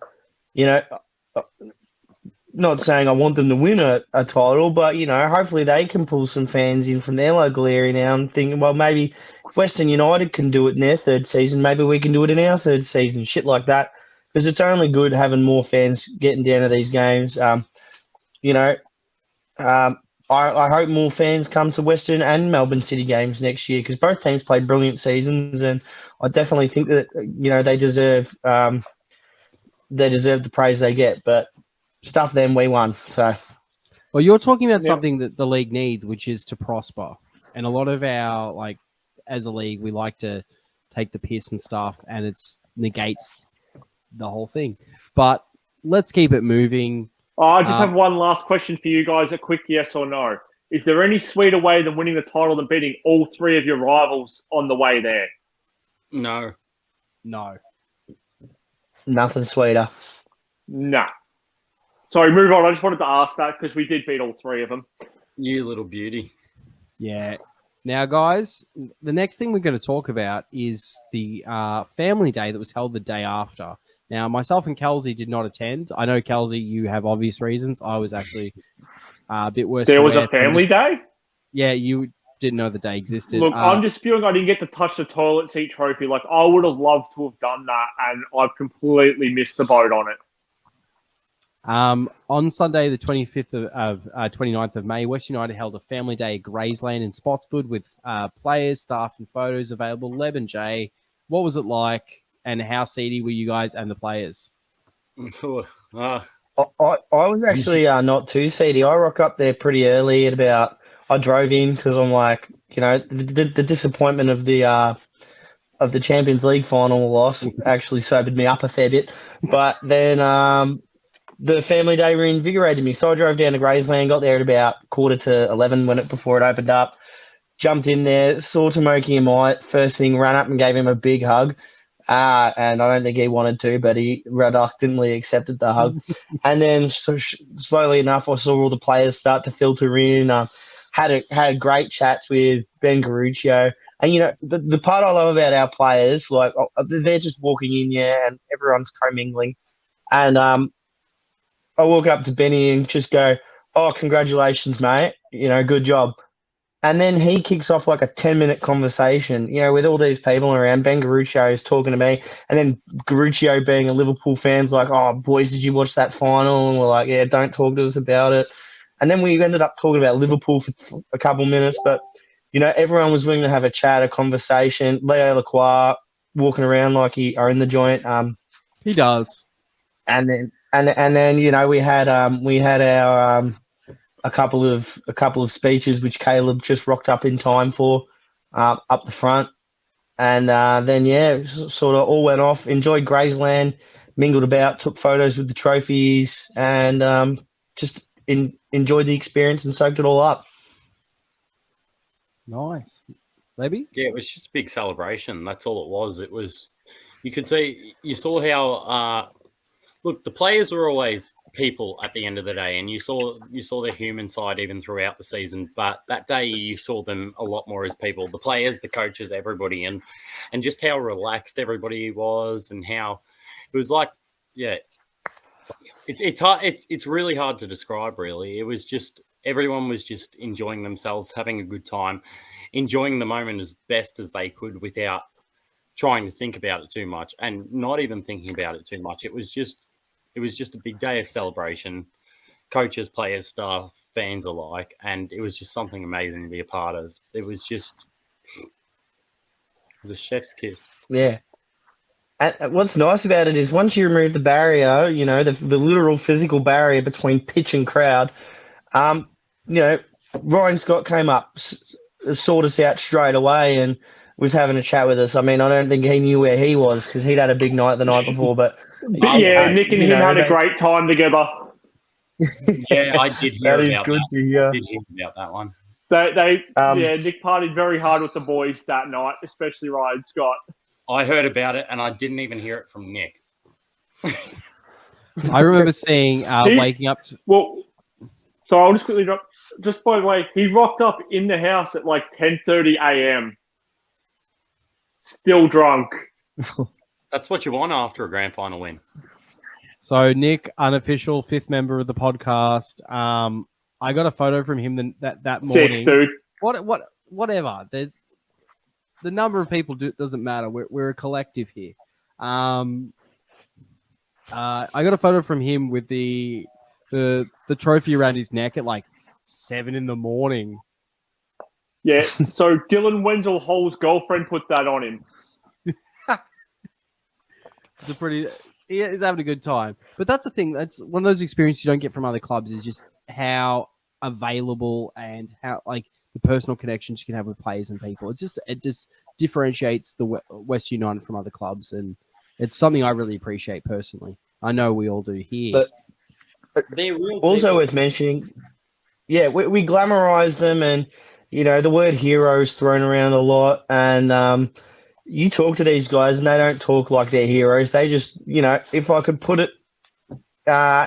[SPEAKER 4] Not saying I want them to win a title, but, hopefully they can pull some fans in from their local area now and thinking, well, maybe if Western United can do it in their third season, maybe we can do it in our third season, shit like that. Because it's only good having more fans getting down to these games. I hope more fans come to Western and Melbourne City games next year because both teams played brilliant seasons, and I definitely think that they deserve the praise they get. But stuff them, we won. So,
[SPEAKER 3] well, you're talking about something that the league needs, which is to prosper. And a lot of our as a league, we like to take the piss and stuff, and it negates the whole thing. But let's keep it moving.
[SPEAKER 6] I just have one last question for you guys, a quick yes or no. Is there any sweeter way than winning the title than beating all three of your rivals on the way there?
[SPEAKER 5] No.
[SPEAKER 4] Nothing sweeter.
[SPEAKER 6] Nah. Sorry, move on. I just wanted to ask that because we did beat all three of them.
[SPEAKER 5] You little beauty.
[SPEAKER 3] Yeah. Now, guys, the next thing we're going to talk about is the family day that was held the day after. Now, myself and Kelsey did not attend. I know, Kelsey, you have obvious reasons. I was actually a bit worse.
[SPEAKER 6] There was a family day?
[SPEAKER 3] Yeah, you didn't know the day existed.
[SPEAKER 6] Look, I'm just spewing I didn't get to touch the toilet seat trophy. I would have loved to have done that, and I've completely missed the boat on it.
[SPEAKER 3] On Sunday, the 29th of May, West United held a family day at Graysland in Spotswood with players, staff, and photos available. Leb and Jay, what was it like, and how seedy were you guys and the players?
[SPEAKER 4] I was actually not too seedy. I rock up there pretty early I drove in because I'm the disappointment of the Champions League final loss actually sobered me up a fair bit. But then the family day reinvigorated me. So I drove down to Graysland, got there at about 11:15 before it opened up, jumped in there, saw Tomoki and Mike, first thing, ran up and gave him a big hug. And I don't think he wanted to, but he reluctantly accepted the hug. And then slowly enough, I saw all the players start to filter in. Had great chats with Ben Garuccio. And, the part I love about our players, they're just walking in, and everyone's commingling. And I walk up to Benny and just go, "Oh, congratulations, mate. Good job." And then he kicks off a 10-minute conversation, with all these people around. Ben Garuccio is talking to me. And then Garuccio, being a Liverpool fan's like, "Oh, boys, did you watch that final?" And we're like, "Yeah, don't talk to us about it." And then we ended up talking about Liverpool for a couple minutes. But, everyone was willing to have a chat, a conversation. Leo Lacroix walking around like he are in the joint.
[SPEAKER 3] He does.
[SPEAKER 4] And then we had our a couple of speeches which Caleb just rocked up in time for up the front, and then sort of all went off. Enjoyed Graysland, mingled about, took photos with the trophies, and just enjoyed the experience and soaked it all up.
[SPEAKER 3] Nice, maybe.
[SPEAKER 5] Yeah, it was just a big celebration. That's all it was. It was. You saw how. Look, the players were always people at the end of the day, and you saw their human side even throughout the season. But that day, you saw them a lot more as people. The players, the coaches, everybody, and just how relaxed everybody was, and how it was it's hard. It's really hard to describe. Really, it was just everyone was just enjoying themselves, having a good time, enjoying the moment as best as they could without trying to think about it too much, and not even thinking about it too much. It was just a big day of celebration, coaches, players, staff, fans alike, and it was just something amazing to be a part of. It was a chef's kiss.
[SPEAKER 4] Yeah. And what's nice about it is once you remove the barrier, the literal physical barrier between pitch and crowd, Ryan Scott came up, sorted us out straight away, and was having a chat with us. I mean, I don't think he knew where he was because he'd had a big night the night before. But
[SPEAKER 6] Nick and him had a great time together.
[SPEAKER 5] Yeah, I did hear
[SPEAKER 4] that is
[SPEAKER 5] about
[SPEAKER 4] good
[SPEAKER 5] that.
[SPEAKER 4] to hear.
[SPEAKER 5] I did hear about that one.
[SPEAKER 6] Nick partied very hard with the boys that night, especially Ryan Scott.
[SPEAKER 5] I heard about it, and I didn't even hear it from Nick.
[SPEAKER 3] I remember seeing waking up.
[SPEAKER 6] Well, so I'll just quickly drop. Just by the way, he rocked up in the house at like 10:30 a.m. Still drunk.
[SPEAKER 5] That's what you want after a grand final win.
[SPEAKER 3] So Nick, unofficial 5th member of the podcast. I got a photo from him that morning.
[SPEAKER 6] 6, dude.
[SPEAKER 3] Whatever. There's the number of people doesn't matter. We're a collective here. I got a photo from him with the trophy around his neck at like 7 a.m.
[SPEAKER 6] Yeah. So Dylan Wenzel Hall's girlfriend put that on him.
[SPEAKER 3] He's having a good time. But that's the thing. That's one of those experiences you don't get from other clubs is just how available and how like the personal connections you can have with players and people. It just differentiates the West United from other clubs, and it's something I really appreciate personally. I know we all do here.
[SPEAKER 4] But
[SPEAKER 5] they're real
[SPEAKER 4] also
[SPEAKER 5] people.
[SPEAKER 4] worth mentioning, we glamorize them, and the word hero is thrown around a lot, and you talk to these guys and they don't talk like they're heroes. They just, if I could put it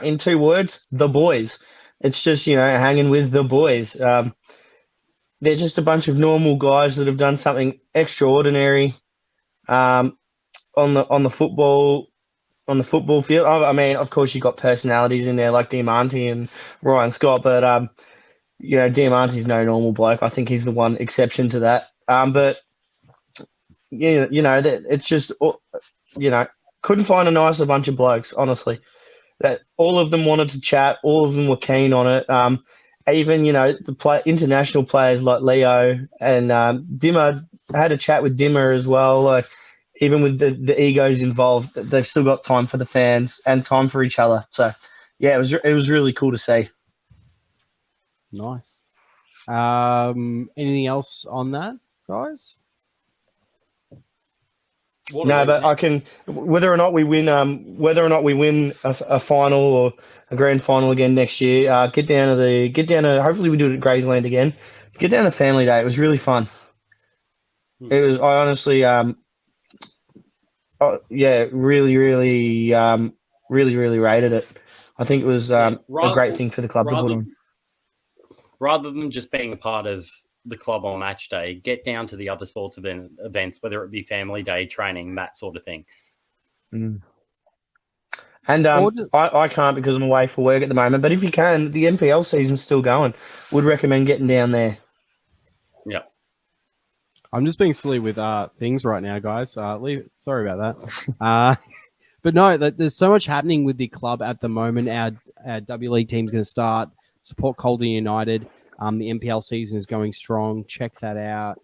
[SPEAKER 4] in 2 words, the boys. It's just, hanging with the boys. They're just a bunch of normal guys that have done something extraordinary on the football field. I mean, of course, you've got personalities in there like Diamante and Ryan Scott, but Diamante's no normal bloke. I think he's the one exception to that. But it's just couldn't find a nicer bunch of blokes, honestly. That all of them wanted to chat, all of them were keen on it. Even the international players like Leo and Dimmer. I had a chat with Dimmer as well. Like even with the egos involved, they've still got time for the fans and time for each other. So yeah, it was really cool to see.
[SPEAKER 3] Nice. Anything else on that, guys?
[SPEAKER 4] No, but I can whether or not we win a final or a grand final again next year. Get down to hopefully we do it at Graysland again. Get down to Family Day. It was really fun. It was. I honestly, really rated it. I think it was a great thing for the club to put on.
[SPEAKER 5] Rather than just being a part of the club on match day, get down to the other sorts of events, whether it be family day, training, that sort of thing.
[SPEAKER 4] And I can't because I'm away for work at the moment, but if you can, the NPL season's still going. Would recommend getting down there.
[SPEAKER 5] Yeah.
[SPEAKER 3] I'm just being silly with things right now, guys. Sorry about that. But no, there's so much happening with the club at the moment. Our W League team's going to start. Support Colden United. The NPL season is going strong. Check that out.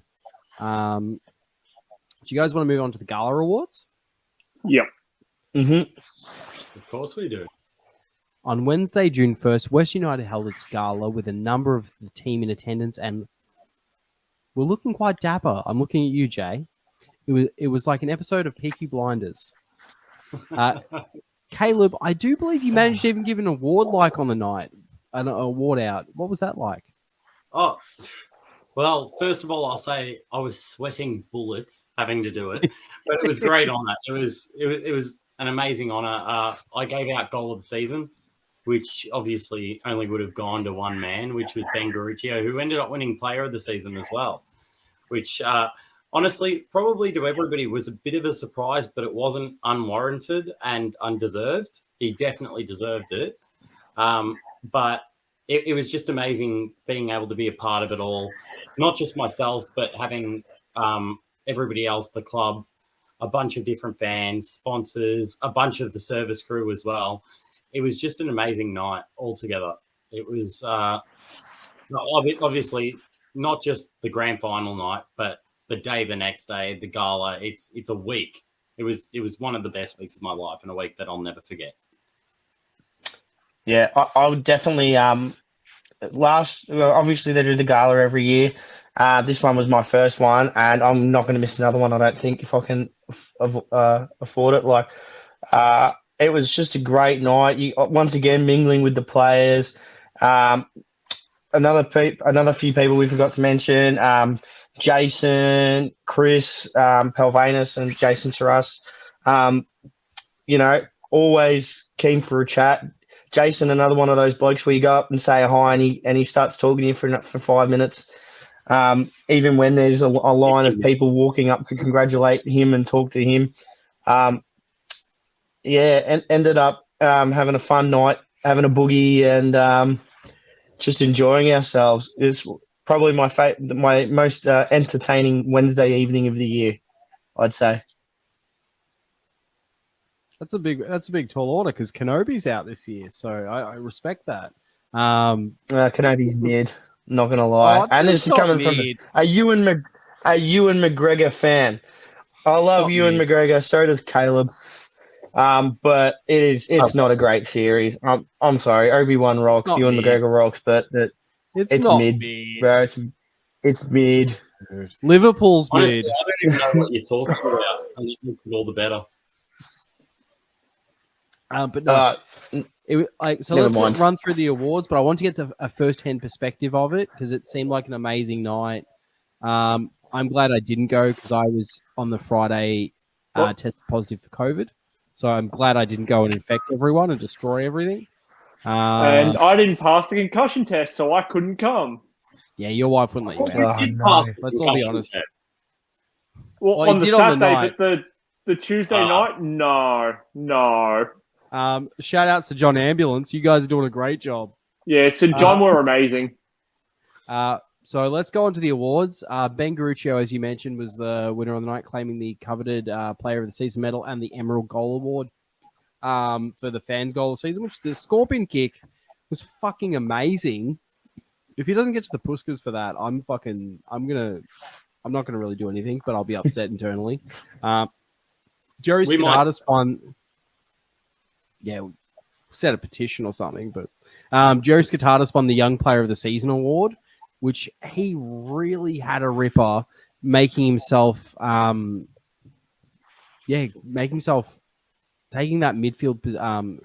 [SPEAKER 3] Do you guys want to move on to the Gala Awards?
[SPEAKER 6] Yep.
[SPEAKER 5] Mm-hmm. Of course we do.
[SPEAKER 3] On Wednesday, June 1st, West United held its gala with a number of the team in attendance, and we're looking quite dapper. I'm looking at you, Jay. It was like an episode of Peaky Blinders. Caleb, I do believe you managed to even give an award on the night, an award out. What was that like?
[SPEAKER 5] Oh, well, first of all, I'll say I was sweating bullets having to do it, but it was great honor. It was an amazing honor. I gave out goal of the season, which obviously only would have gone to one man, which was Ben Garuccio, who ended up winning player of the season as well, which honestly, probably to everybody was a bit of a surprise, but it wasn't unwarranted and undeserved. He definitely deserved it. But it was just amazing being able to be a part of it all, not just myself, but having everybody else, the club, a bunch of different fans, sponsors, a bunch of the service crew as well. It was just an amazing night altogether. It was obviously not just the grand final night, but the day, the next day, the gala. It's a week. It was one of the best weeks of my life, and a week that I'll never forget.
[SPEAKER 4] Yeah, I would definitely. Obviously they do the gala every year. This one was my first one, and I'm not going to miss another one. I don't think if I can afford it. It was just a great night. You once again mingling with the players. Another few people we forgot to mention. Jason, Chris, Pelvanus, and Jason Saras. Always keen for a chat. Jason, another one of those blokes where you go up and say hi, and he starts talking to you for 5 minutes. Even when there's a line of people walking up to congratulate him and talk to him. And ended up having a fun night, having a boogie, and just enjoying ourselves. It's probably my most entertaining Wednesday evening of the year, I'd say.
[SPEAKER 3] That's a big tall order because Kenobi's out this year, so I respect that.
[SPEAKER 4] Kenobi's mid, not gonna lie, and this is coming from a Ewan McGregor fan. I love Ewan McGregor, so does Caleb. But it's not a great series. I'm sorry, Obi-Wan rocks, Ewan McGregor rocks, but it's
[SPEAKER 3] not
[SPEAKER 4] mid, bro. It's mid.
[SPEAKER 3] Liverpool's
[SPEAKER 5] Honestly,
[SPEAKER 3] mid.
[SPEAKER 5] I don't even know what you're talking about, and it makes it all the better.
[SPEAKER 3] But no, let's run through the awards. But I want to get to a first-hand perspective of it because it seemed like an amazing night. I'm glad I didn't go because I was on the Friday tested positive for COVID. So I'm glad I didn't go and infect everyone and destroy everything.
[SPEAKER 6] And I didn't pass the concussion test, so I couldn't come.
[SPEAKER 3] Yeah, your wife wouldn't let you out.
[SPEAKER 5] Pass
[SPEAKER 3] Let's all be honest.
[SPEAKER 5] test.
[SPEAKER 6] Well,
[SPEAKER 3] Well,
[SPEAKER 6] on the
[SPEAKER 3] you did on the
[SPEAKER 6] Saturday,
[SPEAKER 3] night.
[SPEAKER 6] but the Tuesday night, no.
[SPEAKER 3] Shout outs to John Ambulance. You guys are doing a great job.
[SPEAKER 6] Yeah, St. John were amazing.
[SPEAKER 3] So let's go on to the awards. Ben Garuccio, as you mentioned, was the winner of the night, claiming the coveted Player of the Season medal and the Emerald Goal Award for the fan goal of the season, which the Scorpion kick was fucking amazing. If he doesn't get to the Puskas for that, I'm not gonna really do anything, but I'll be upset internally. Jerry Skidardis won. Yeah, we set a petition or something, but Jerry Skidardis won the Young Player of the Season award, which he really had a ripper, making himself taking that midfield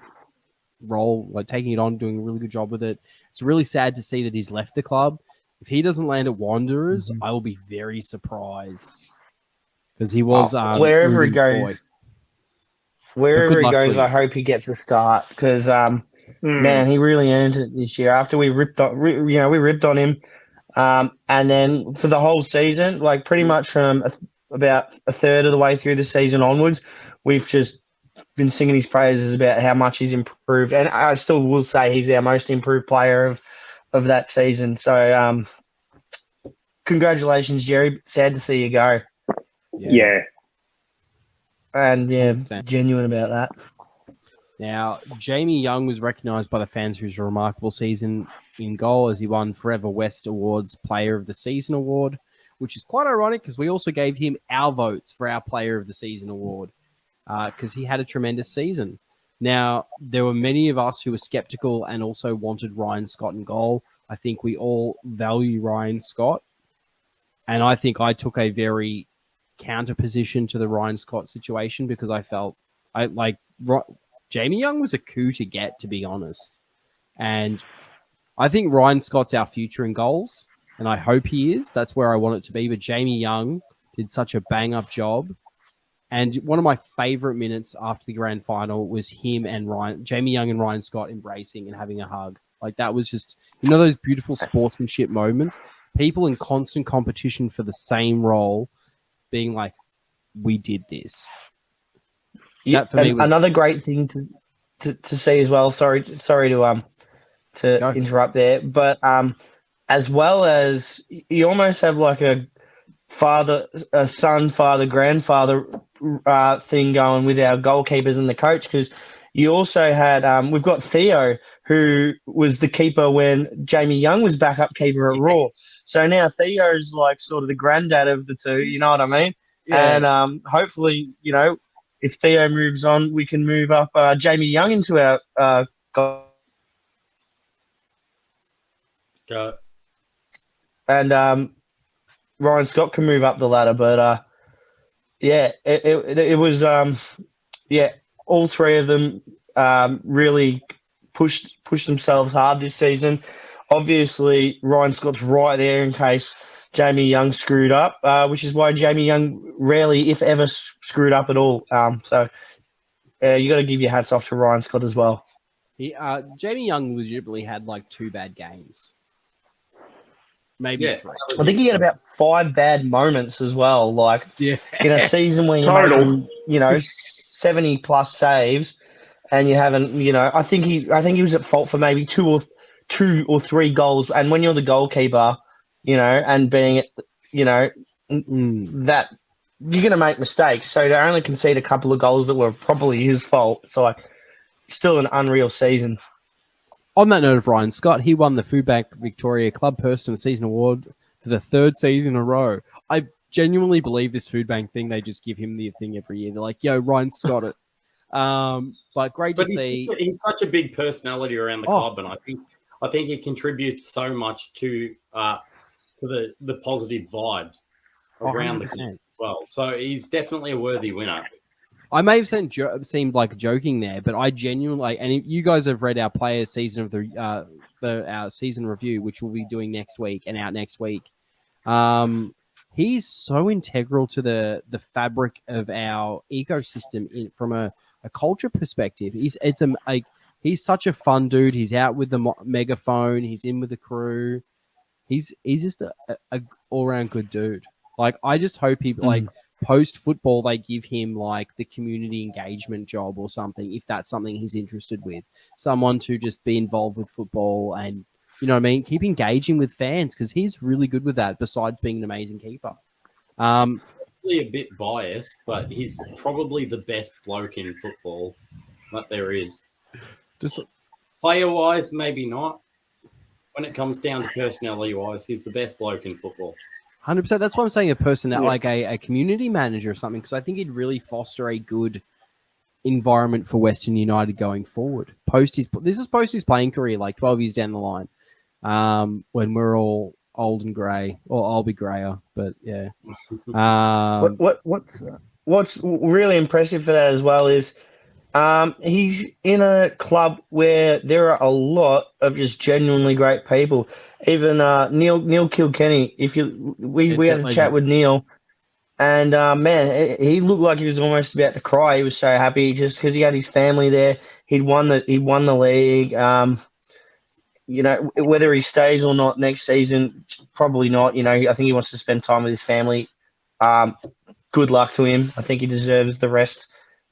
[SPEAKER 3] role, like taking it on, doing a really good job with it. It's really sad to see that he's left the club. If he doesn't land at Wanderers, I will be very surprised because he was
[SPEAKER 4] wherever he goes. Wherever he goes, I
[SPEAKER 3] him.
[SPEAKER 4] hope he gets a start because man, he really earned it this year. After we ripped on him, and then for the whole season, like pretty much from about a third of the way through the season onwards, we've just been singing his praises about how much he's improved, and I still will say he's our most improved player of that season. So, congratulations, Jerry. Sad to see you go.
[SPEAKER 6] Yeah.
[SPEAKER 4] And genuine about that.
[SPEAKER 3] Now, Jamie Young was recognised by the fans for his remarkable season in goal as he won Forever West Awards Player of the Season award, which is quite ironic because we also gave him our votes for our Player of the Season award because he had a tremendous season. Now, there were many of us who were sceptical and also wanted Ryan Scott in goal. I think we all value Ryan Scott, and I think I took a very counter position to the Ryan Scott situation because I felt Jamie Young was a coup to get, to be honest. And I think Ryan Scott's our future in goals, and I hope he is. That's where I want it to be. But Jamie Young did such a bang-up job. And one of my favorite minutes after the grand final was him and Jamie Young and Ryan Scott embracing and having a hug. Like, that was just, those beautiful sportsmanship moments. People in constant competition for the same role being like, we did this.
[SPEAKER 4] Yeah, for me was another great thing to see as well. Sorry to interrupt there, but as well as you almost have like a son, father, grandfather thing going with our goalkeepers and the coach, because you also had we've got Theo, who was the keeper when Jamie Young was backup keeper at Raw. So now Theo's like sort of the granddad of the two. You know what I mean? Yeah. And hopefully, if Theo moves on, we can move up Jamie Young into our goal.
[SPEAKER 5] Go.
[SPEAKER 4] And Ryan Scott can move up the ladder. But it was all three of them really pushed themselves hard this season. Obviously, Ryan Scott's right there in case Jamie Young screwed up, which is why Jamie Young rarely, if ever, screwed up at all. So you got to give your hats off to Ryan Scott as well.
[SPEAKER 3] Jamie Young legitimately had like 2 bad games. Maybe 3.
[SPEAKER 4] I think he had about 5 bad moments as well. Like
[SPEAKER 3] Yeah.
[SPEAKER 4] in a season where you're making, 70+ saves, and you haven't, I think he was at fault for maybe 2 or 3 goals. And when you're the goalkeeper, and being that you're going to make mistakes. So to only concede a couple of goals that were probably his fault, it's like still an unreal season.
[SPEAKER 3] On that note of Ryan Scott, he won the Foodbank Victoria Club Person of the Season Award for the 3rd season in a row. I genuinely believe this Foodbank thing, they just give him the thing every year. They're like, yo, Ryan Scott it. But great to see.
[SPEAKER 5] He's such a big personality around the club, and I think he contributes so much to the positive vibes around the club as well. So he's definitely a worthy winner.
[SPEAKER 3] I may have seemed like joking there, but I genuinely, and you guys have read our player season of our season review, which we'll be doing next week and out next week. He's so integral to the fabric of our ecosystem from a culture perspective. He's such a fun dude. He's out with the megaphone. He's in with the crew. He's just a all around good dude. Like, I just hope he post football they give him like the community engagement job or something, if that's something he's interested with. Someone to just be involved with football and, keep engaging with fans, because he's really good with that, besides being an amazing keeper.
[SPEAKER 5] Probably a bit biased, but he's probably the best bloke in football that there is.
[SPEAKER 3] Just
[SPEAKER 5] player-wise, maybe not. When it comes down to personality-wise, he's the best bloke in football.
[SPEAKER 3] 100%. That's why I'm saying a person like a community manager or something, because I think he'd really foster a good environment for Western United going forward. This is post his playing career, like 12 years down the line, when we're all old and grey, or I'll be greyer. But yeah,
[SPEAKER 4] what's really impressive for that as well is he's in a club where there are a lot of just genuinely great people. Even Neil Kilkenny, we had a chat with Neil, and man, he looked like he was almost about to cry. He was so happy just because he had his family there. He'd won the league. Whether he stays or not next season, probably not. I think he wants to spend time with his family. Good luck to him. I think he deserves the rest,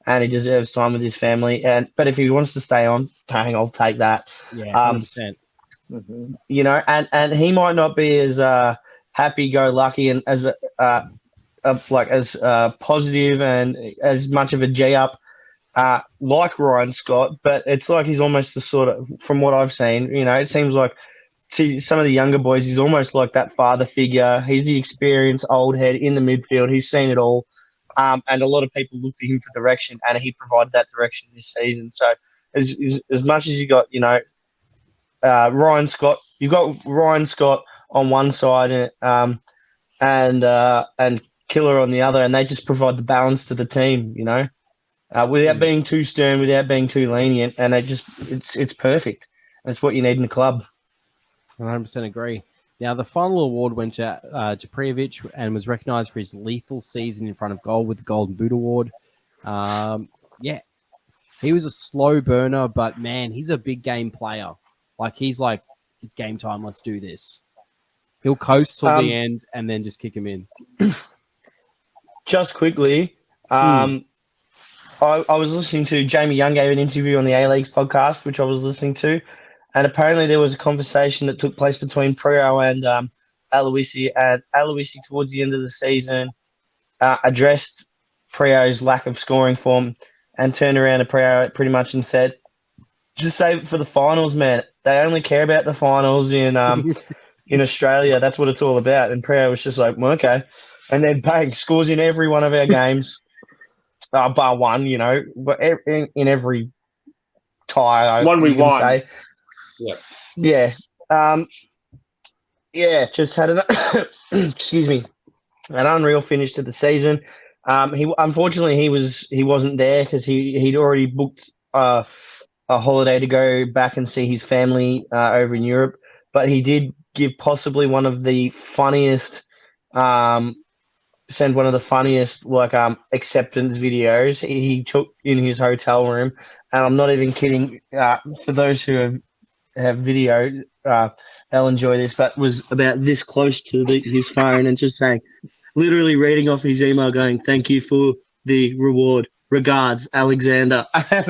[SPEAKER 4] and he deserves time with his family. But if he wants to stay on, dang, I'll take that.
[SPEAKER 3] Yeah, 100%.
[SPEAKER 4] And he might not be as happy-go-lucky and as positive and as much of a G-up like Ryan Scott, but it's like he's almost the sort of, from what I've seen, it seems like to some of the younger boys, he's almost like that father figure. He's the experienced old head in the midfield. He's seen it all. And a lot of people look to him for direction, and he provided that direction this season. So as much as you got, Ryan Scott, you've got Ryan Scott on one side and Killer on the other, and they just provide the balance to the team, without being too stern, without being too lenient, and it's perfect. That's what you need in a club.
[SPEAKER 3] 100% agree. Now, the final award went to Prijovic and was recognised for his lethal season in front of goal with the Golden Boot Award. He was a slow burner, but man, he's a big game player. Like, he's like, it's game time, let's do this. He'll coast till the end and then just kick him in.
[SPEAKER 4] Just quickly, I was listening to Jamie Young gave an interview on the A-Leagues podcast, which I was listening to, and apparently there was a conversation that took place between Preo and Aloisi, and Aloisi towards the end of the season addressed Preo's lack of scoring form and turned around to Preo pretty much and said, just save it for the finals, man. They only care about the finals in Australia. That's what it's all about. And Preo was just like, well, okay. And then bang, scores in every one of our games, bar one, but in every tie.
[SPEAKER 6] One we won.
[SPEAKER 4] Say. Yeah. Yeah. Just had excuse me. an unreal finish to the season. Unfortunately he wasn't there because he'd already booked a holiday to go back and see his family over in Europe. But he did give possibly one of the funniest send one of the funniest acceptance videos he took in his hotel room, and I'm not even kidding. For those who have video, they'll enjoy this. But was about this close to his phone and just saying, literally reading off his email, going, "Thank you for the reward. Regards, Alexander." And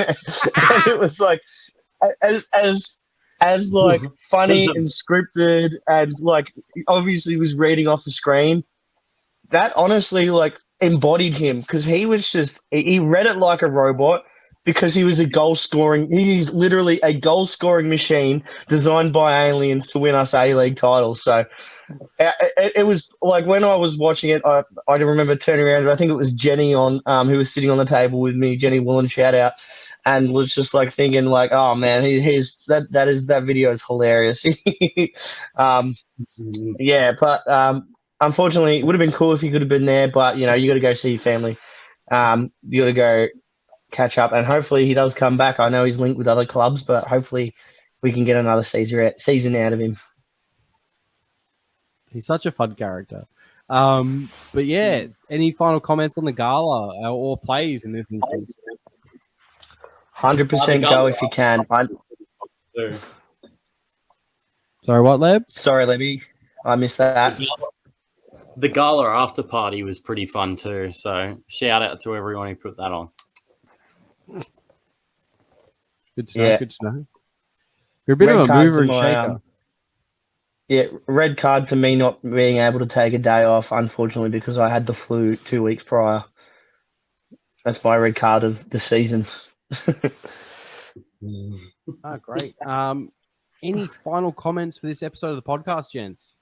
[SPEAKER 4] it was like as like funny and scripted, and like obviously was reading off the screen. That honestly like embodied him because he was just he read it like a robot because he was he's literally a goal scoring machine designed by aliens to win us A-League titles. So it was like when I was watching it, I remember turning around. I think it was Jenny who was sitting on the table with me, Jenny Woolen, shout out, and was just like thinking like, oh man, that video is hilarious. Yeah, but unfortunately, it would have been cool if you could have been there, but you got to go see your family. You got to go catch up, and hopefully he does come back. I know he's linked with other clubs, but hopefully we can get another season out of him.
[SPEAKER 3] He's such a fun character. But yeah, any final comments on the Gala or plays in this instance?
[SPEAKER 4] 100% go if you can.
[SPEAKER 3] Sorry, what, Leb?
[SPEAKER 4] Sorry, Lebby. I missed that.
[SPEAKER 5] The Gala after party was pretty fun too. So shout out to everyone who put that on.
[SPEAKER 3] Good to know. Yeah. Good to know. You're a bit of a mover and shaker.
[SPEAKER 4] Yeah, red card to me not being able to take a day off, unfortunately, because I had the flu 2 weeks prior. That's my red card of the season.
[SPEAKER 3] Oh, great. Any final comments for this episode of the podcast, gents?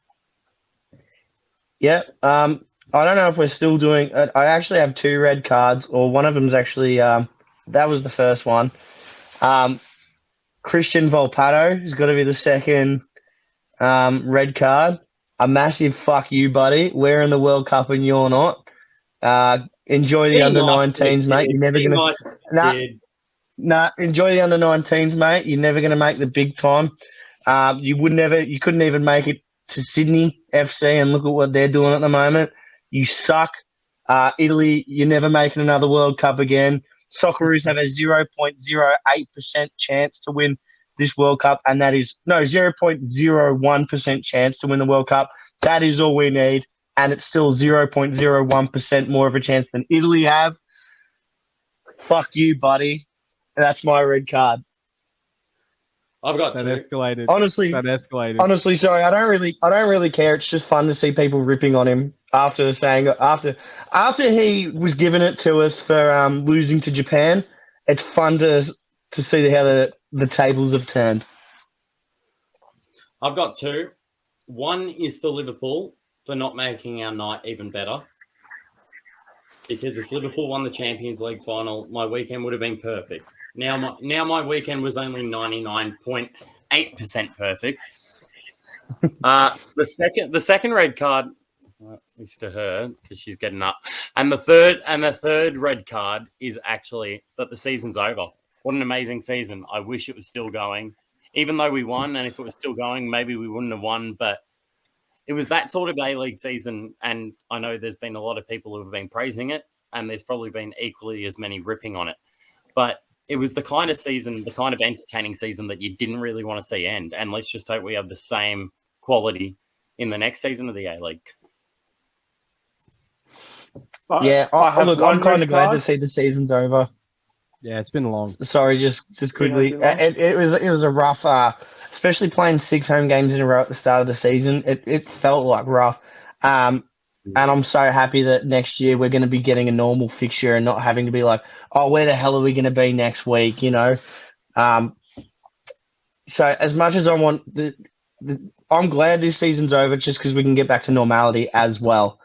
[SPEAKER 4] Yeah. I don't know if we're still doing it. I actually have 2 red cards, or one of them's actually that was the first one. Christian Volpato has got to be the second red card. A massive fuck you, buddy. We're in the World Cup and you're not. Enjoy the under-19s, mate. You're never gonna. Enjoy the under-19s, mate. You're never gonna make the big time. You couldn't even make it to Sydney FC, and look at what they're doing at the moment. You suck. Italy, you're never making another World Cup again. Socceroos have a 0.08% chance to win this World Cup, and that is 0.01% chance to win the World Cup. That is all we need, and it's still 0.01% more of a chance than Italy have. Fuck you, buddy. That's my red card.
[SPEAKER 5] I've got
[SPEAKER 3] that
[SPEAKER 5] 2.
[SPEAKER 3] escalated.
[SPEAKER 4] Honestly, sorry. I don't really care. It's just fun to see people ripping on him after he was giving it to us for losing to Japan. It's fun to see how the tables have turned.
[SPEAKER 5] I've got 2. One is for Liverpool for not making our night even better. Because if Liverpool won the Champions League final, my weekend would have been perfect. Now my weekend was only 99.8% perfect. The second red card is to her because she's getting up, and the third red card is actually that the season's over. What an amazing season! I wish it was still going, even though we won. And if it was still going, maybe we wouldn't have won. But it was that sort of A-League season, and I know there's been a lot of people who have been praising it, and there's probably been equally as many ripping on it. But it was the kind of season, the kind of entertaining season that you didn't really want to see end. And let's just hope we have the same quality in the next season of the A-League.
[SPEAKER 4] Yeah, I'm kind of glad to see the season's over.
[SPEAKER 3] Yeah, it's been long.
[SPEAKER 4] Sorry, just quickly. It was a rough, especially playing 6 home games in a row at the start of the season. It felt like rough. And I'm so happy that next year we're going to be getting a normal fixture and not having to be like, oh, where the hell are we going to be next week? So as much as I want I'm glad this season's over just because we can get back to normality as well.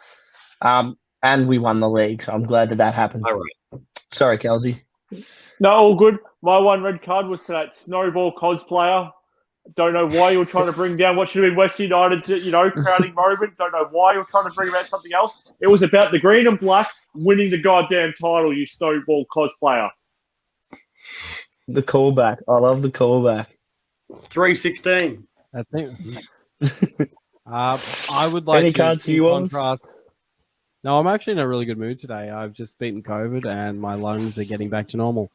[SPEAKER 4] And we won the league, so I'm glad that happened.
[SPEAKER 5] All right.
[SPEAKER 4] Sorry, Kelsey.
[SPEAKER 6] No, all good. My one red card was to that Snowball cosplayer Don't know why you're trying to bring down what should have been West United's, crowning moment. Don't know why you're trying to bring about something else. It was about the green and black winning the goddamn title, you snowball cosplayer.
[SPEAKER 4] The callback. I love the callback.
[SPEAKER 5] 316.
[SPEAKER 3] That's it. I would like
[SPEAKER 4] Any
[SPEAKER 3] to,
[SPEAKER 4] cards
[SPEAKER 3] in
[SPEAKER 4] you want?
[SPEAKER 3] contrast. No, I'm actually in a really good mood today. I've just beaten COVID and my lungs are getting back to normal.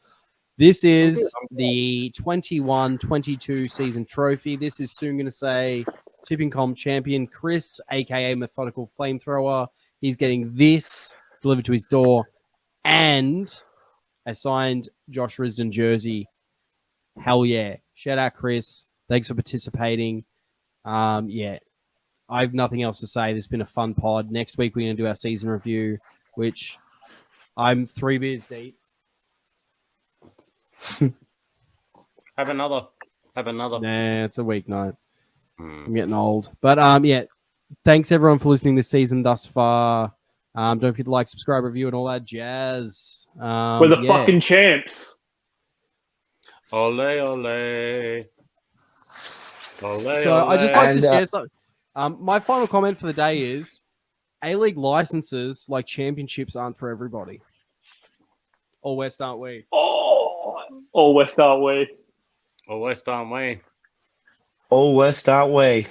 [SPEAKER 3] This is the 21-22 season trophy. This is soon going to say Tipping Comp champion Chris, aka Methodical Flamethrower. He's getting this delivered to his door and a signed Josh Risdon jersey. Hell yeah. Shout out, Chris. Thanks for participating. Yeah, I have nothing else to say. This has been a fun pod. Next week, we're going to do our season review, which I'm 3 beers deep.
[SPEAKER 5] Have another.
[SPEAKER 3] Nah, it's a weeknight. I'm getting old. But yeah, thanks everyone for listening this season thus far. Don't forget to like, subscribe, review, and all that jazz.
[SPEAKER 6] We're the fucking champs.
[SPEAKER 5] Ole, ole. Ole,
[SPEAKER 3] So I just like to
[SPEAKER 4] And,
[SPEAKER 3] share something. My final comment for the day is A-League licenses, like championships, aren't for everybody. All West, aren't we?
[SPEAKER 6] Oh, West, aren't we?
[SPEAKER 5] West, aren't we?
[SPEAKER 4] All West, aren't we?